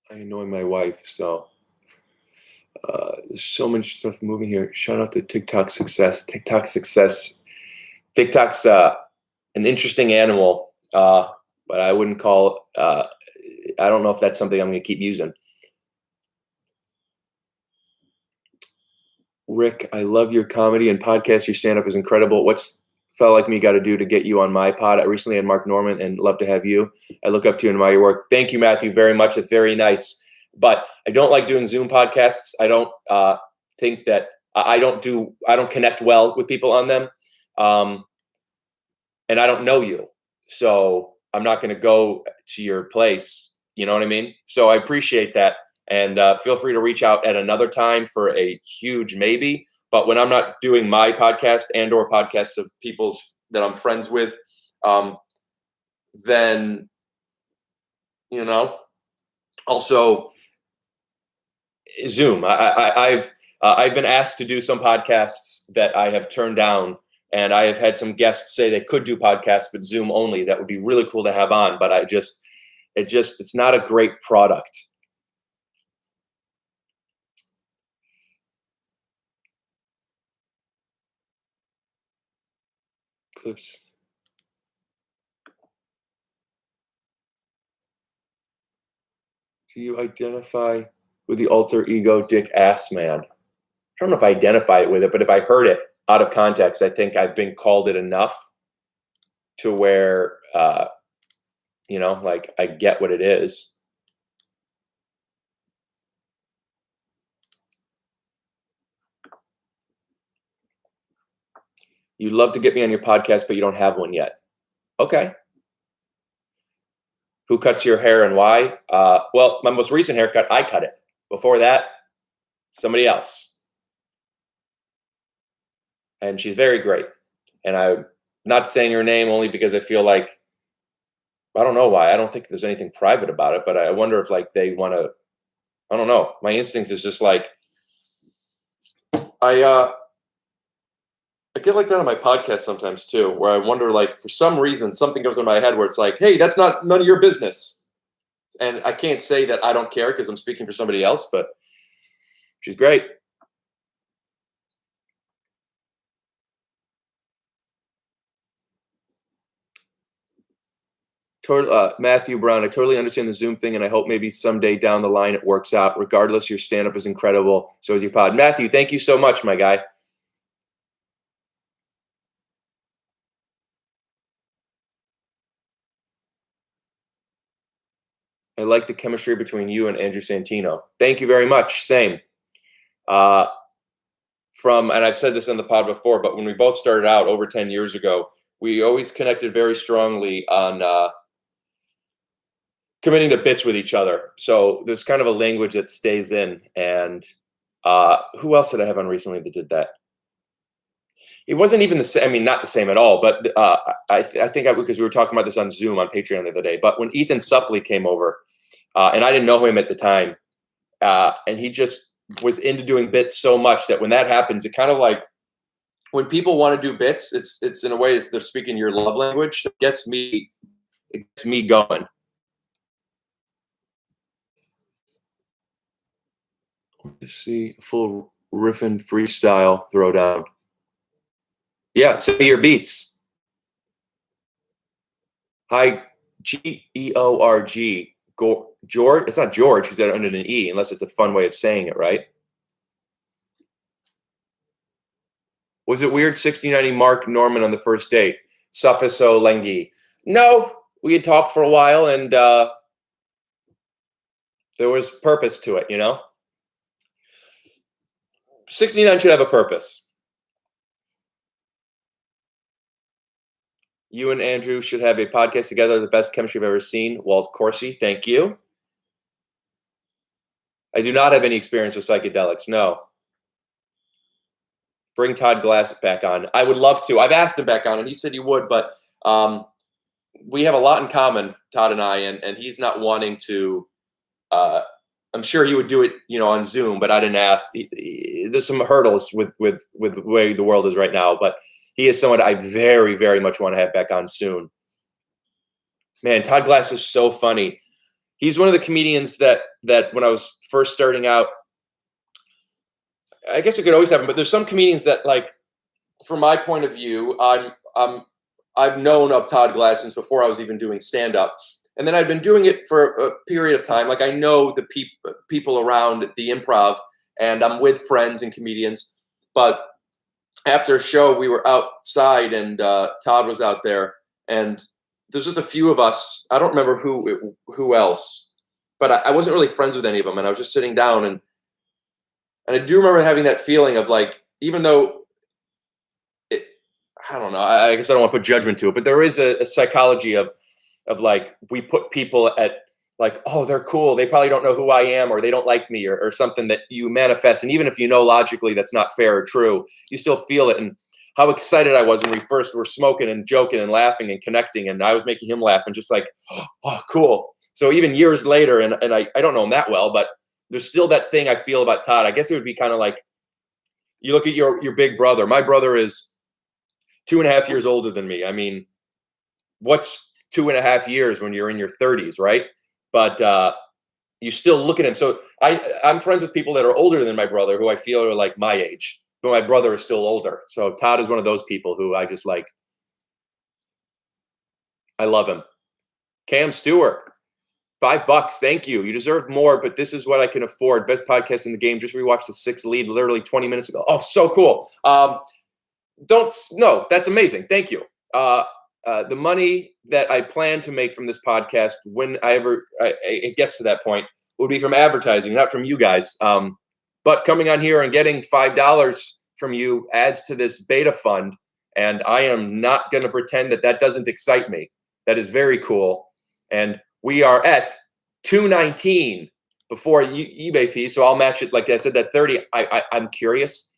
I annoy my wife, so there's so much stuff moving here. Shout out to TikTok success. TikTok's an interesting animal, but I wouldn't call. I don't know if that's something I'm going to keep using. Rick, I love your comedy and podcast. Your stand-up is incredible. What's fella like me got to do to get you on my pod? I recently had Mark Norman and love to have you. I look up to you and admire your work. Thank you, Matthew, very much. That's very nice. But I don't like doing Zoom podcasts. I don't think that I don't connect well with people on them. And I don't know you. So I'm not going to go to your place. You know what I mean? So I appreciate that. And feel free to reach out at another time for a huge maybe. But when I'm not doing my podcast and or podcasts of people's that I'm friends with, then, also Zoom. I've been asked to do some podcasts that I have turned down, and I have had some guests say they could do podcasts, but Zoom only. That would be really cool to have on. But it's not a great product. Clips. Do you identify with the alter ego Dick Assman? I don't know if I identify with it, but if I heard it out of context, I think I've been called it enough to where, like I get what it is. You'd love to get me on your podcast, but you don't have one yet. Okay. Who cuts your hair and why? Well, my most recent haircut, I cut it. Before that, somebody else. And she's very great. And I'm not saying her name only because I feel like, I don't know why. I don't think there's anything private about it, but I wonder if like they want to, I don't know. My instinct is just like, I get like that on my podcast sometimes too, where I wonder, like, for some reason, something goes in my head where it's like, hey, that's none of your business. And I can't say that I don't care because I'm speaking for somebody else, but she's great. Matthew Brown, I totally understand the Zoom thing, and I hope maybe someday down the line it works out. Regardless, your stand-up is incredible. So is your pod. Matthew, thank you so much, my guy. I like the chemistry between you and Andrew Santino. Thank you very much. Same. And I've said this in the pod before, but when we both started out over 10 years ago, we always connected very strongly on committing to bits with each other. So there's kind of a language that stays in. And who else did I have on recently that did that? It wasn't even the same. I mean, not the same at all. But I think because we were talking about this on Zoom on Patreon the other day. But when Ethan Suplee came over, and I didn't know him at the time, and he just was into doing bits so much that when that happens, it kind of like, when people want to do bits, it's in a way they're speaking your love language. It gets me going. Let's see, full riffing freestyle throwdown. Yeah, send me your beats. Hi, Georg. George. It's not George because they're under an E, unless it's a fun way of saying it, right? Was it weird 60-90 Mark Norman on the first date? Suffiso Lengi. No, we had talked for a while, and there was purpose to it, you know? 69 should have a purpose. You and Andrew should have a podcast together, the best chemistry I've ever seen. Walt Corsi, thank you. I do not have any experience with psychedelics, no. Bring Todd Glass back on. I would love to. I've asked him back on, and he said he would, but we have a lot in common, Todd and I, and he's not wanting to. I'm sure he would do it, you know, on Zoom, but I didn't ask. There's some hurdles with the way the world is right now, but he is someone I very, very much want to have back on soon. Man, Todd Glass is so funny. He's one of the comedians that when I was first starting out, I guess it could always happen, but there's some comedians that, like, from my point of view, I've known of Todd Glass since before I was even doing stand-up. And then I've been doing it for a period of time. Like, I know the people around the Improv, and I'm with friends and comedians. But after a show, we were outside, and Todd was out there, and there's just a few of us. I don't remember who else, but I wasn't really friends with any of them. And I was just sitting down, and I do remember having that feeling of, like, even though I don't know, I guess I don't want to put judgment to it, but there is a psychology of like, we put people at, like, oh, they're cool, they probably don't know who I am, or they don't like me, or something that you manifest. And even if you know logically that's not fair or true, you still feel it. And how excited I was when we first were smoking and joking and laughing and connecting, and I was making him laugh, and just like, oh, cool. So even years later, and I don't know him that well, but there's still that thing I feel about Todd. I guess it would be kind of like, you look at your big brother. My brother is 2.5 years older than me. I mean, what's 2.5 years when you're in your 30s, right? But you still look at him. So I'm friends with people that are older than my brother, who I feel are like my age, but my brother is still older. So Todd is one of those people who I just like. I love him. Cam Stewart, $5. Thank you. You deserve more, but this is what I can afford. Best podcast in the game. Just rewatched The Sixth Lead literally 20 minutes ago. Oh, so cool. No, that's amazing. Thank you. The money that I plan to make from this podcast, when it gets to that point, will be from advertising, not from you guys. But coming on here and getting $5 from you adds to this beta fund, And I am not going to pretend that that doesn't excite me. That is very cool. And we are at 219 before eBay fee. So I'll match it. Like I said, that 30, I'm curious.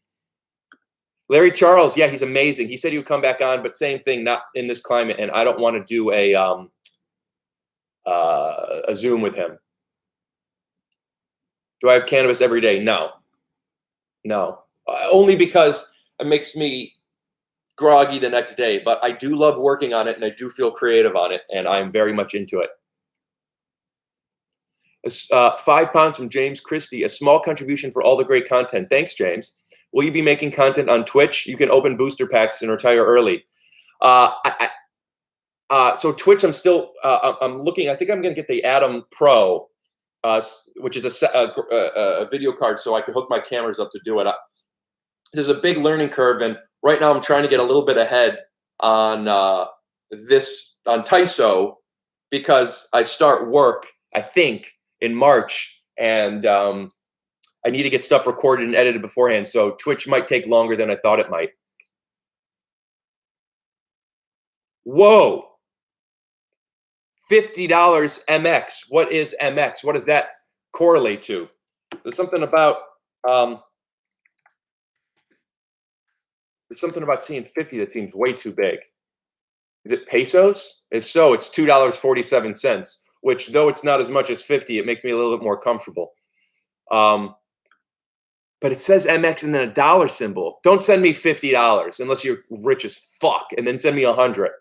Larry Charles, yeah, he's amazing. He said he would come back on, but same thing, not in this climate. And I don't want to do a Zoom with him. Do I have cannabis every day? No. Only because it makes me groggy the next day. But I do love working on it, and I do feel creative on it, and I'm very much into it. 5 pounds from James Christie, a small contribution for all the great content. Thanks, James. Will you be making content on Twitch? You can open booster packs and retire early. So Twitch, I'm still I'm looking. I think I'm going to get the Atom Pro, which is a video card, so I can hook my cameras up to do it. There's a big learning curve, and right now I'm trying to get a little bit ahead on Taiso, because I start work, I think, in March, and I need to get stuff recorded and edited beforehand. So Twitch might take longer than I thought it might. Whoa. $50 MX. What is MX? What does that correlate to? There's something about seeing 50 that seems way too big. Is it pesos? If so, it's $2.47, which, though it's not as much as 50, it makes me a little bit more comfortable. But it says MX and then a dollar symbol. Don't send me $50 unless you're rich as fuck, and then send me 100.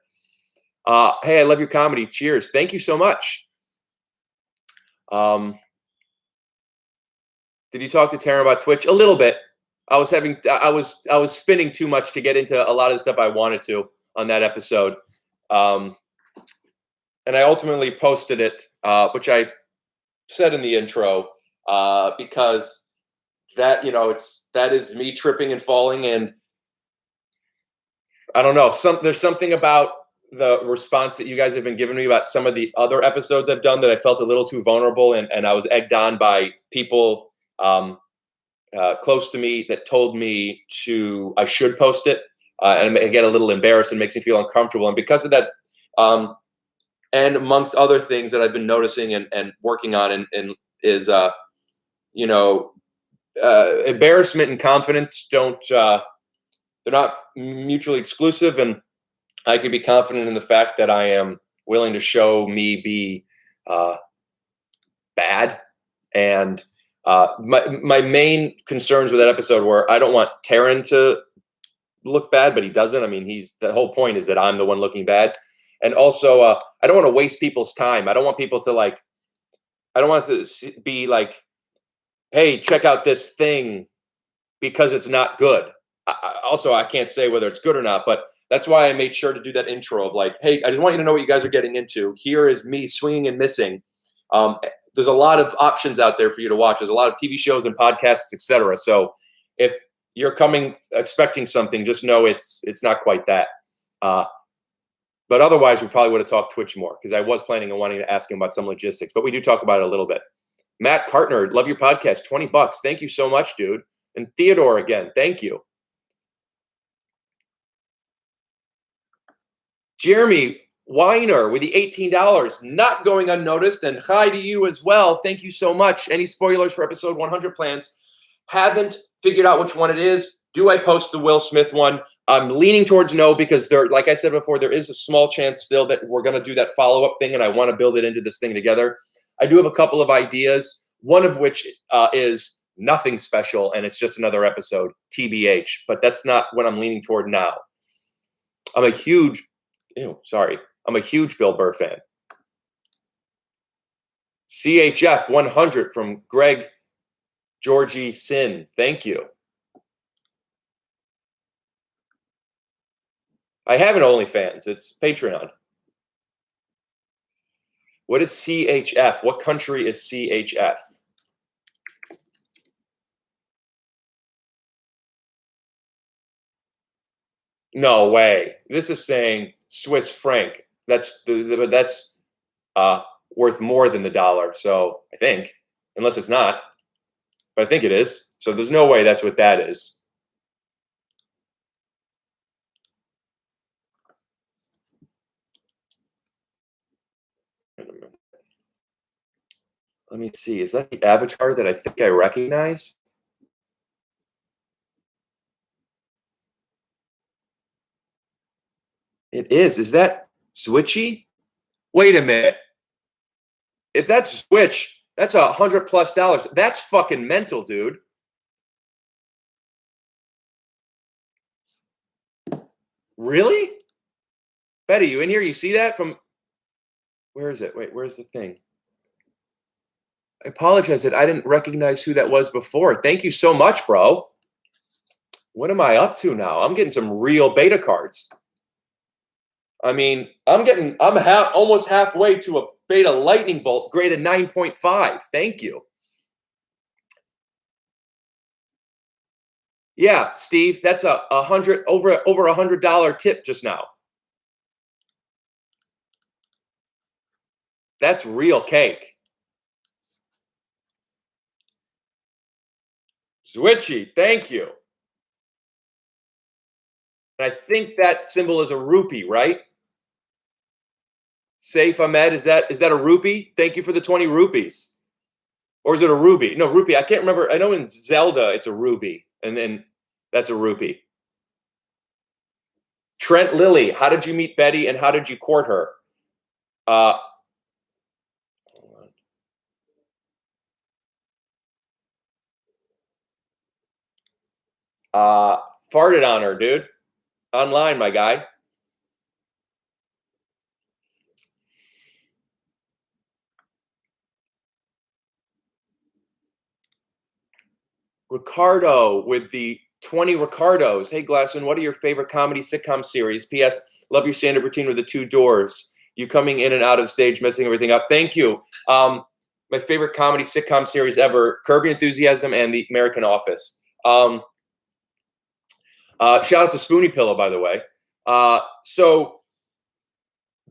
Hey, I love your comedy. Cheers. Thank you so much. Did you talk to Tara about Twitch? A little bit. I was spinning too much to get into a lot of the stuff I wanted to on that episode. And I ultimately posted it, which I said in the intro, because that, that is me tripping and falling. And I don't know, there's something about the response that you guys have been giving me about some of the other episodes I've done that I felt a little too vulnerable, and I was egged on by people close to me that told me I should post it, and I get a little embarrassed and makes me feel uncomfortable. And because of that, and amongst other things that I've been noticing and working on, and is embarrassment and confidence they're not mutually exclusive, and I can be confident in the fact that I am willing to show me be bad. And my main concerns with that episode were, I don't want Taran to look bad, but he doesn't. I mean, the whole point is that I'm the one looking bad. And also, I don't want to waste people's time. I don't want people to I don't want it to be like, hey, check out this thing because it's not good. I can't say whether it's good or not, but that's why I made sure to do that intro of like, hey, I just want you to know what you guys are getting into. Here is me swinging and missing. There's a lot of options out there for you to watch. There's a lot of TV shows and podcasts, etc. So if you're coming expecting something, just know it's not quite that. But otherwise, we probably would have talked Twitch more, because I was planning on wanting to ask him about some logistics, but we do talk about it a little bit. Matt Cartner, love your podcast, $20. Thank you so much, dude. And Theodore again, thank you. Jeremy Weiner with the $18, not going unnoticed. And hi to you as well. Thank you so much. Any spoilers for episode 100 plans? Haven't figured out which one it is. Do I post the Will Smith one? I'm leaning towards no, because like I said before, there is a small chance still that we're going to do that follow-up thing, and I want to build it into this thing together. I do have a couple of ideas, one of which is nothing special, and it's just another episode, TBH. But that's not what I'm leaning toward now. I'm a huge Bill Burr fan. CHF 100 from Greg Georgie Sin. Thank you. I have an OnlyFans. It's Patreon. What is CHF? What country is CHF? No way. This is saying Swiss franc. That's worth more than the dollar. So I think, unless it's not, but I think it is. So there's no way that's what that is. Let me see. Is that the avatar that I think I recognize? It is. Is that Switchy? Wait a minute. If that's Switch, that's $100+. That's fucking mental, dude. Really? Betty, you in here? You see that from where is it? Wait, where's the thing? I apologize that I didn't recognize who that was before. Thank you so much, bro. What am I up to now? I'm getting some real beta cards. I mean, I'm almost halfway to a beta lightning bolt graded 9.5. Thank you. Yeah, Steve, that's over $100 tip just now. That's real cake. Switchy, thank you. And I think that symbol is a rupee, right? Saif Ahmed, is that a rupee? Thank you for the 20 rupees. Or is it a ruby? No, rupee. I can't remember. I know in Zelda it's a ruby, and then that's a rupee. Trent Lilly, how did you meet Betty and how did you court her? Farted on her, dude. Online, my guy. Ricardo with the 20 Ricardos. Hey, Glassman, what are your favorite comedy sitcom series? P.S. Love your stand-up routine with the 2 doors. You coming in and out of the stage, messing everything up. Thank you. My favorite comedy sitcom series ever, Curb Your Enthusiasm and The American Office. Shout out to Spoony Pillow, by the way. So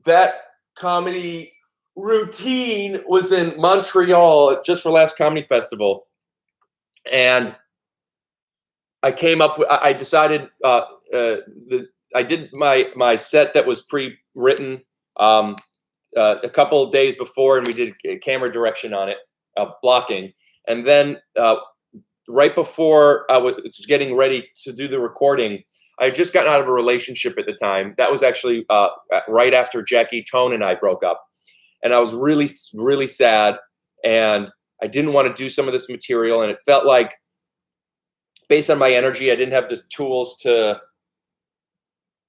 that comedy routine was in Montreal just for last comedy festival. And I came up with, I decided, I did my set that was pre-written a couple of days before, and we did camera direction on it, blocking. And then right before I was getting ready to do the recording, I had just gotten out of a relationship at the time. That was actually right after Jackie Tone and I broke up. And I was really, really sad. And I didn't want to do some of this material. And it felt like, based on my energy, I didn't have the tools to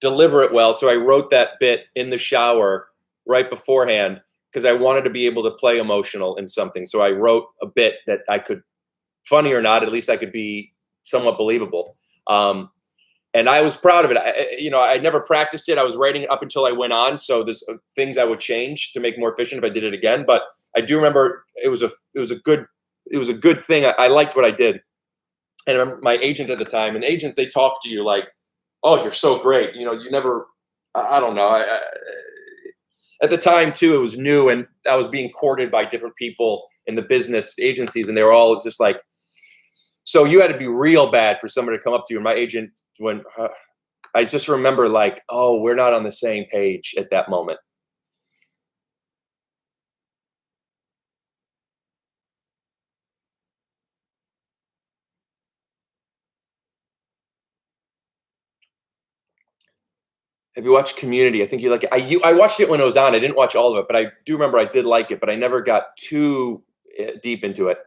deliver it well. So I wrote that bit in the shower right beforehand because I wanted to be able to play emotional in something. So I wrote a bit that I could, funny or not, at least I could be somewhat believable. And I was proud of it. I never practiced it. I was writing it up until I went on. So there's things I would change to make it more efficient if I did it again. But I do remember it was a good thing. I liked what I did. And I remember my agent at the time, and agents, they talk to you like, oh, you're so great. You never, I don't know. At the time too, it was new, and I was being courted by different people in the business agencies, and they were all just like, so you had to be real bad for somebody to come up to you. And my agent, I just remember like, oh, we're not on the same page at that moment. Have you watched Community? I think you like it. I watched it when it was on. I didn't watch all of it, but I do remember I did like it, but I never got too deep into it.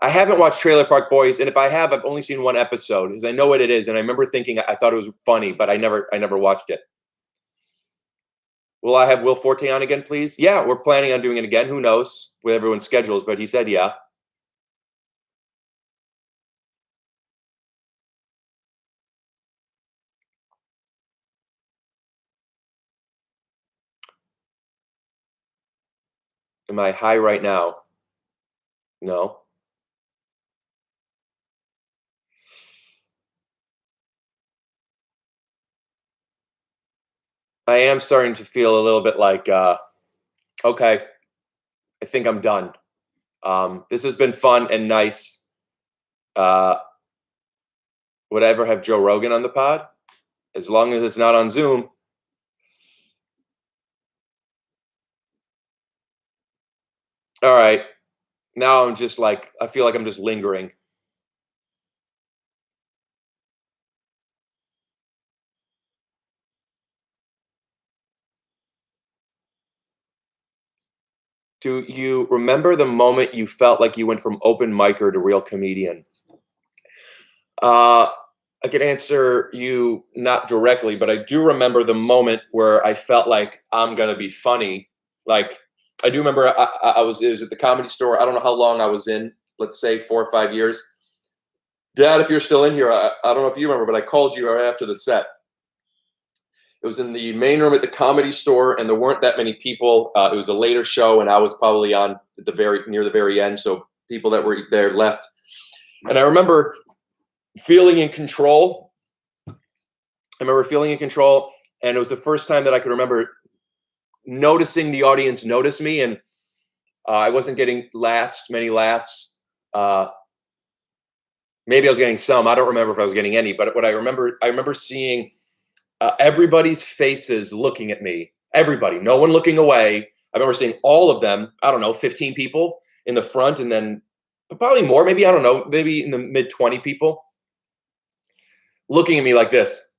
I haven't watched Trailer Park Boys, and if I have, I've only seen one episode because I know what it is, and I remember thinking I thought it was funny, but I never watched it. Will I have Will Forte on again, please? Yeah, we're planning on doing it again. Who knows with everyone's schedules, but he said yeah. Am I high right now? No. I am starting to feel a little bit like, okay, I think I'm done. This has been fun and nice. Would I ever have Joe Rogan on the pod? As long as it's not on Zoom. All right. Now I'm just like, I feel like I'm just lingering. Do you remember the moment you felt like you went from open micer to real comedian? Uh, I could answer you not directly, but I do remember the moment where I felt like I'm gonna be funny. Like I do remember I was it was at the Comedy Store. I don't know how long I was in. Let's say 4 or 5 years. Dad, if you're still in here, I don't know if you remember, but I called you right after the set. It was in the main room at the Comedy Store, and there weren't that many people. It was a later show, and I was probably on the very near the very end, so people that were there left. And I remember feeling in control. I remember feeling in control, and it was the first time that I could remember noticing the audience notice me, and I wasn't getting many laughs. Uh, Maybe I was getting some. I don't remember if I was getting any, but what I remember seeing everybody's faces looking at me. Everybody, no one looking away. I remember seeing all of them. I don't know, 15 people in the front, and then probably more. Maybe I don't know. Maybe in the mid 20 people looking at me like this,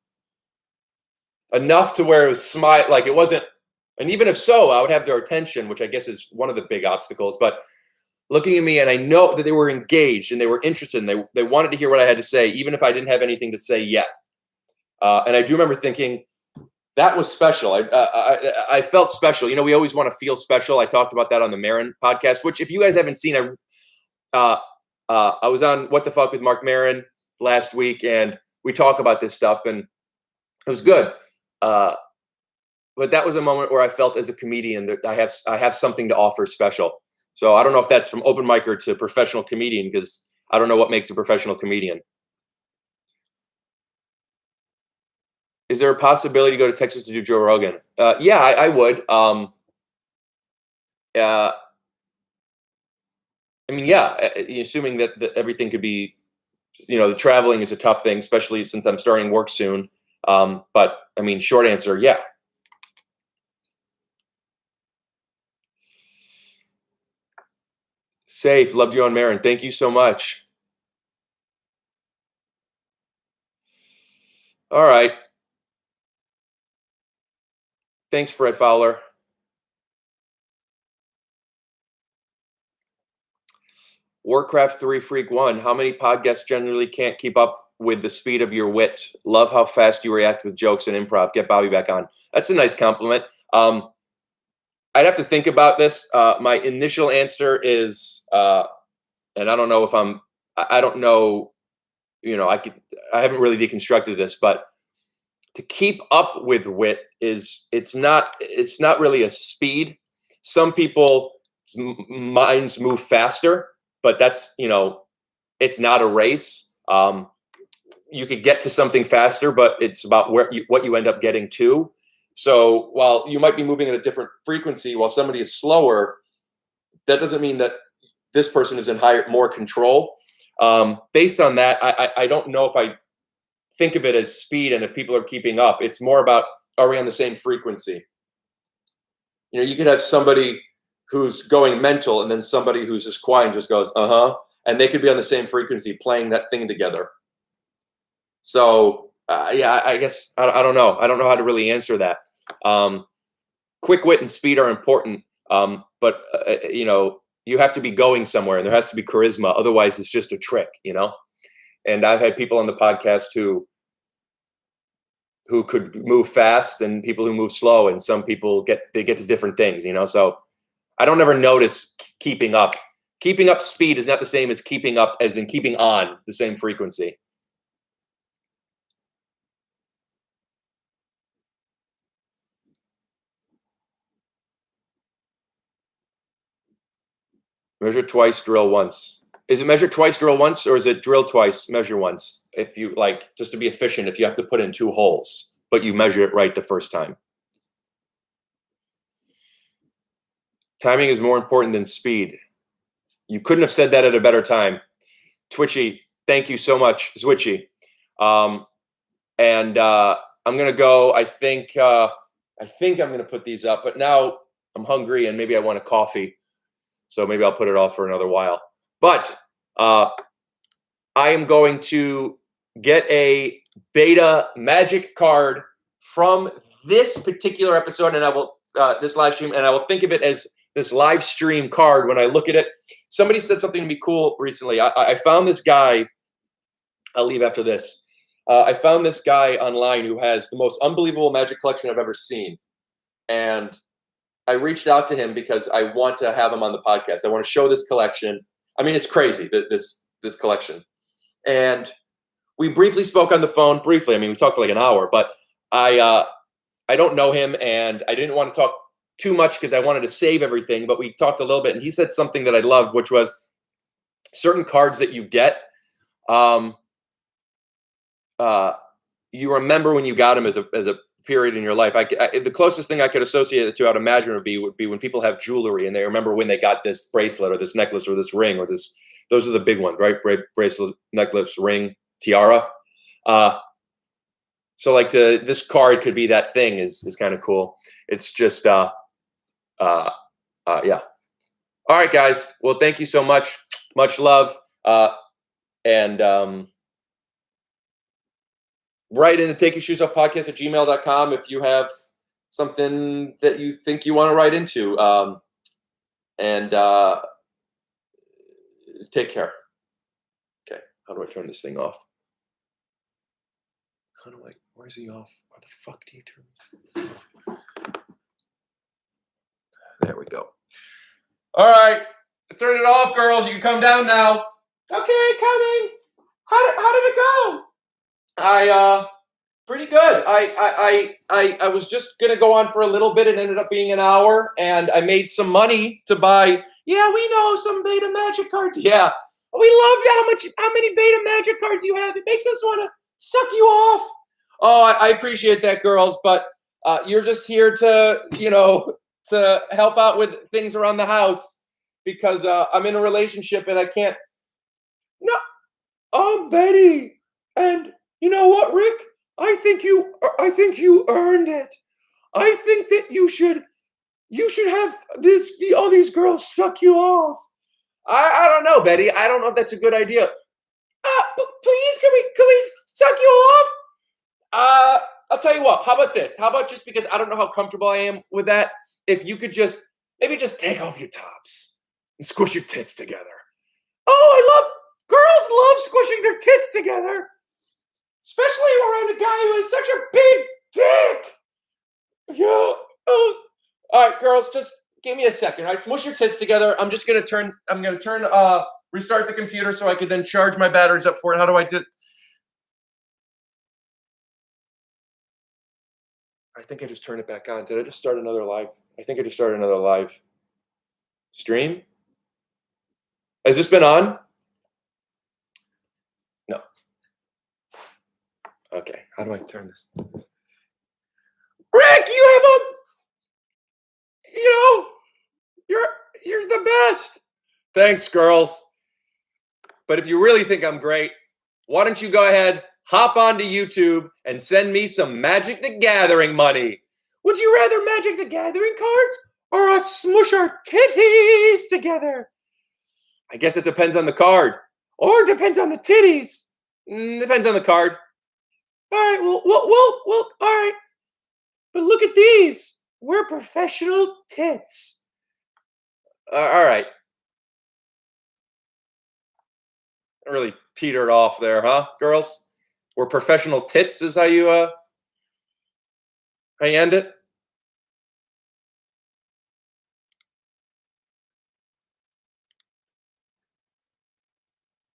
enough to where it was smile. Like it wasn't. And even if so, I would have their attention, which I guess is one of the big obstacles. But looking at me, and I know that they were engaged and they were interested, and they wanted to hear what I had to say, even if I didn't have anything to say yet. And I do remember thinking, that was special. I felt special. You know, we always want to feel special. I talked about that on the Maron podcast, which if you guys haven't seen, I was on What the Fuck with Mark Maron last week, and we talk about this stuff, and it was good. But that was a moment where I felt as a comedian that I have something to offer special. So I don't know if that's from open micer to professional comedian, because I don't know what makes a professional comedian. Is there a possibility to go to Texas to do Joe Rogan? Yeah, I would. Uh, I mean, yeah, assuming that everything could be, the traveling is a tough thing, especially since I'm starting work soon. But I mean, short answer, yeah. Safe. Loved you on Marin. Thank you so much. All right. Thanks, Fred Fowler. Warcraft 3 Freak 1. How many podcasts generally can't keep up with the speed of your wit? Love how fast you react with jokes and improv. Get Bobby back on. That's a nice compliment. I'd have to think about this. My initial answer is, and I don't know if I don't know, I haven't really deconstructed this, but to keep up with wit it's not really a speed. Some people minds move faster, but that's, it's not a race. You could get to something faster, but it's about what you end up getting to. So while you might be moving at a different frequency while somebody is slower, that doesn't mean that this person is in more control. Based on that, I don't know if I think of it as speed and if people are keeping up. It's more about, are we on the same frequency? You could have somebody who's going mental and then somebody who's just quiet and just goes, uh-huh. And they could be on the same frequency playing that thing together. So yeah, I guess I don't know. I don't know how to really answer that. Quick wit and speed are important, but you have to be going somewhere, and there has to be charisma. Otherwise, it's just a trick, And I've had people on the podcast who could move fast, and people who move slow, and some people get to different things, So I don't ever notice keeping up. Keeping up speed is not the same as keeping up, as in keeping on the same frequency. Measure twice, drill once. Is it measure twice, drill once, or is it drill twice, measure once? If you like, just to be efficient, if you have to put in 2 holes, but you measure it right the first time. Timing is more important than speed. You couldn't have said that at a better time. Twitchy, thank you so much, Zwitchy. And I'm gonna go. I think I'm gonna put these up, but now I'm hungry and maybe I want a coffee. So maybe I'll put it off for another while. But I am going to get a beta Magic card from this particular episode, and I will this live stream, and I will think of it as this live stream card when I look at it. Somebody said something to me cool recently. I found this guy. I'll leave after this. I found this guy online who has the most unbelievable Magic collection I've ever seen, and I reached out to him because I want to have him on the podcast. I want to show this collection. I mean, it's crazy, this collection. And we briefly spoke on the phone. Briefly, I mean, we talked for like an hour, but I don't know him, and I didn't want to talk too much because I wanted to save everything. But we talked a little bit, and he said something that I loved, which was certain cards that you get, you remember when you got them as a period in your life. The closest thing I could associate it to, I'd imagine, would be when people have jewelry and they remember when they got this bracelet or this necklace or this ring or this. Those are the big ones, right? Bracelet, necklace, ring, tiara. So like this card could be that thing is kind of cool. It's just yeah. All right, guys. Well, thank you so much. Much love. And write in the Take Your Shoes Off podcast at gmail.com if you have something that you think you want to write into. And take care. Okay. How do I turn this thing off? Where's he off? How the fuck do you turn this off? There we go. All right. Turn it off, girls. You can come down now. Okay, coming. How did it go? Pretty good. I was just gonna go on for a little bit. It ended up being an hour, and I made some money to buy. Yeah, we know some beta Magic cards. Yeah, we love how many beta Magic cards you have. It makes us want to suck you off. Oh, I appreciate that, girls. But you're just here to to help out with things around the house because I'm in a relationship and I can't. No, I'm Betty, and. You know what, Rick? I think you earned it. I think that you should have all these girls suck you off. I don't know, Betty. I don't know if that's a good idea. Please, can we suck you off? I'll tell you what. How about this? How about just because I don't know how comfortable I am with that, if you could maybe just take off your tops and squish your tits together. Oh, girls love squishing their tits together. Especially around a guy who has such a big dick. Yeah. All right, girls, just give me a second. All right, smush your tits together. I'm gonna restart the computer so I could then charge my batteries up for it. How do I do it? I think I just turned it back on. Did I just start another live? I think I just started another live stream. Has this been on? No. Okay, how do I turn this? Rick, you're the best. Thanks, girls. But if you really think I'm great, why don't you go ahead, hop onto YouTube and send me some Magic the Gathering money. Would you rather Magic the Gathering cards or us smush our titties together? I guess it depends on the card. Or it depends on the titties. Depends on the card. All right, well, all right. But look at these. We're professional tits. All right. I really teetered off there, huh, girls? We're professional tits is how you end it?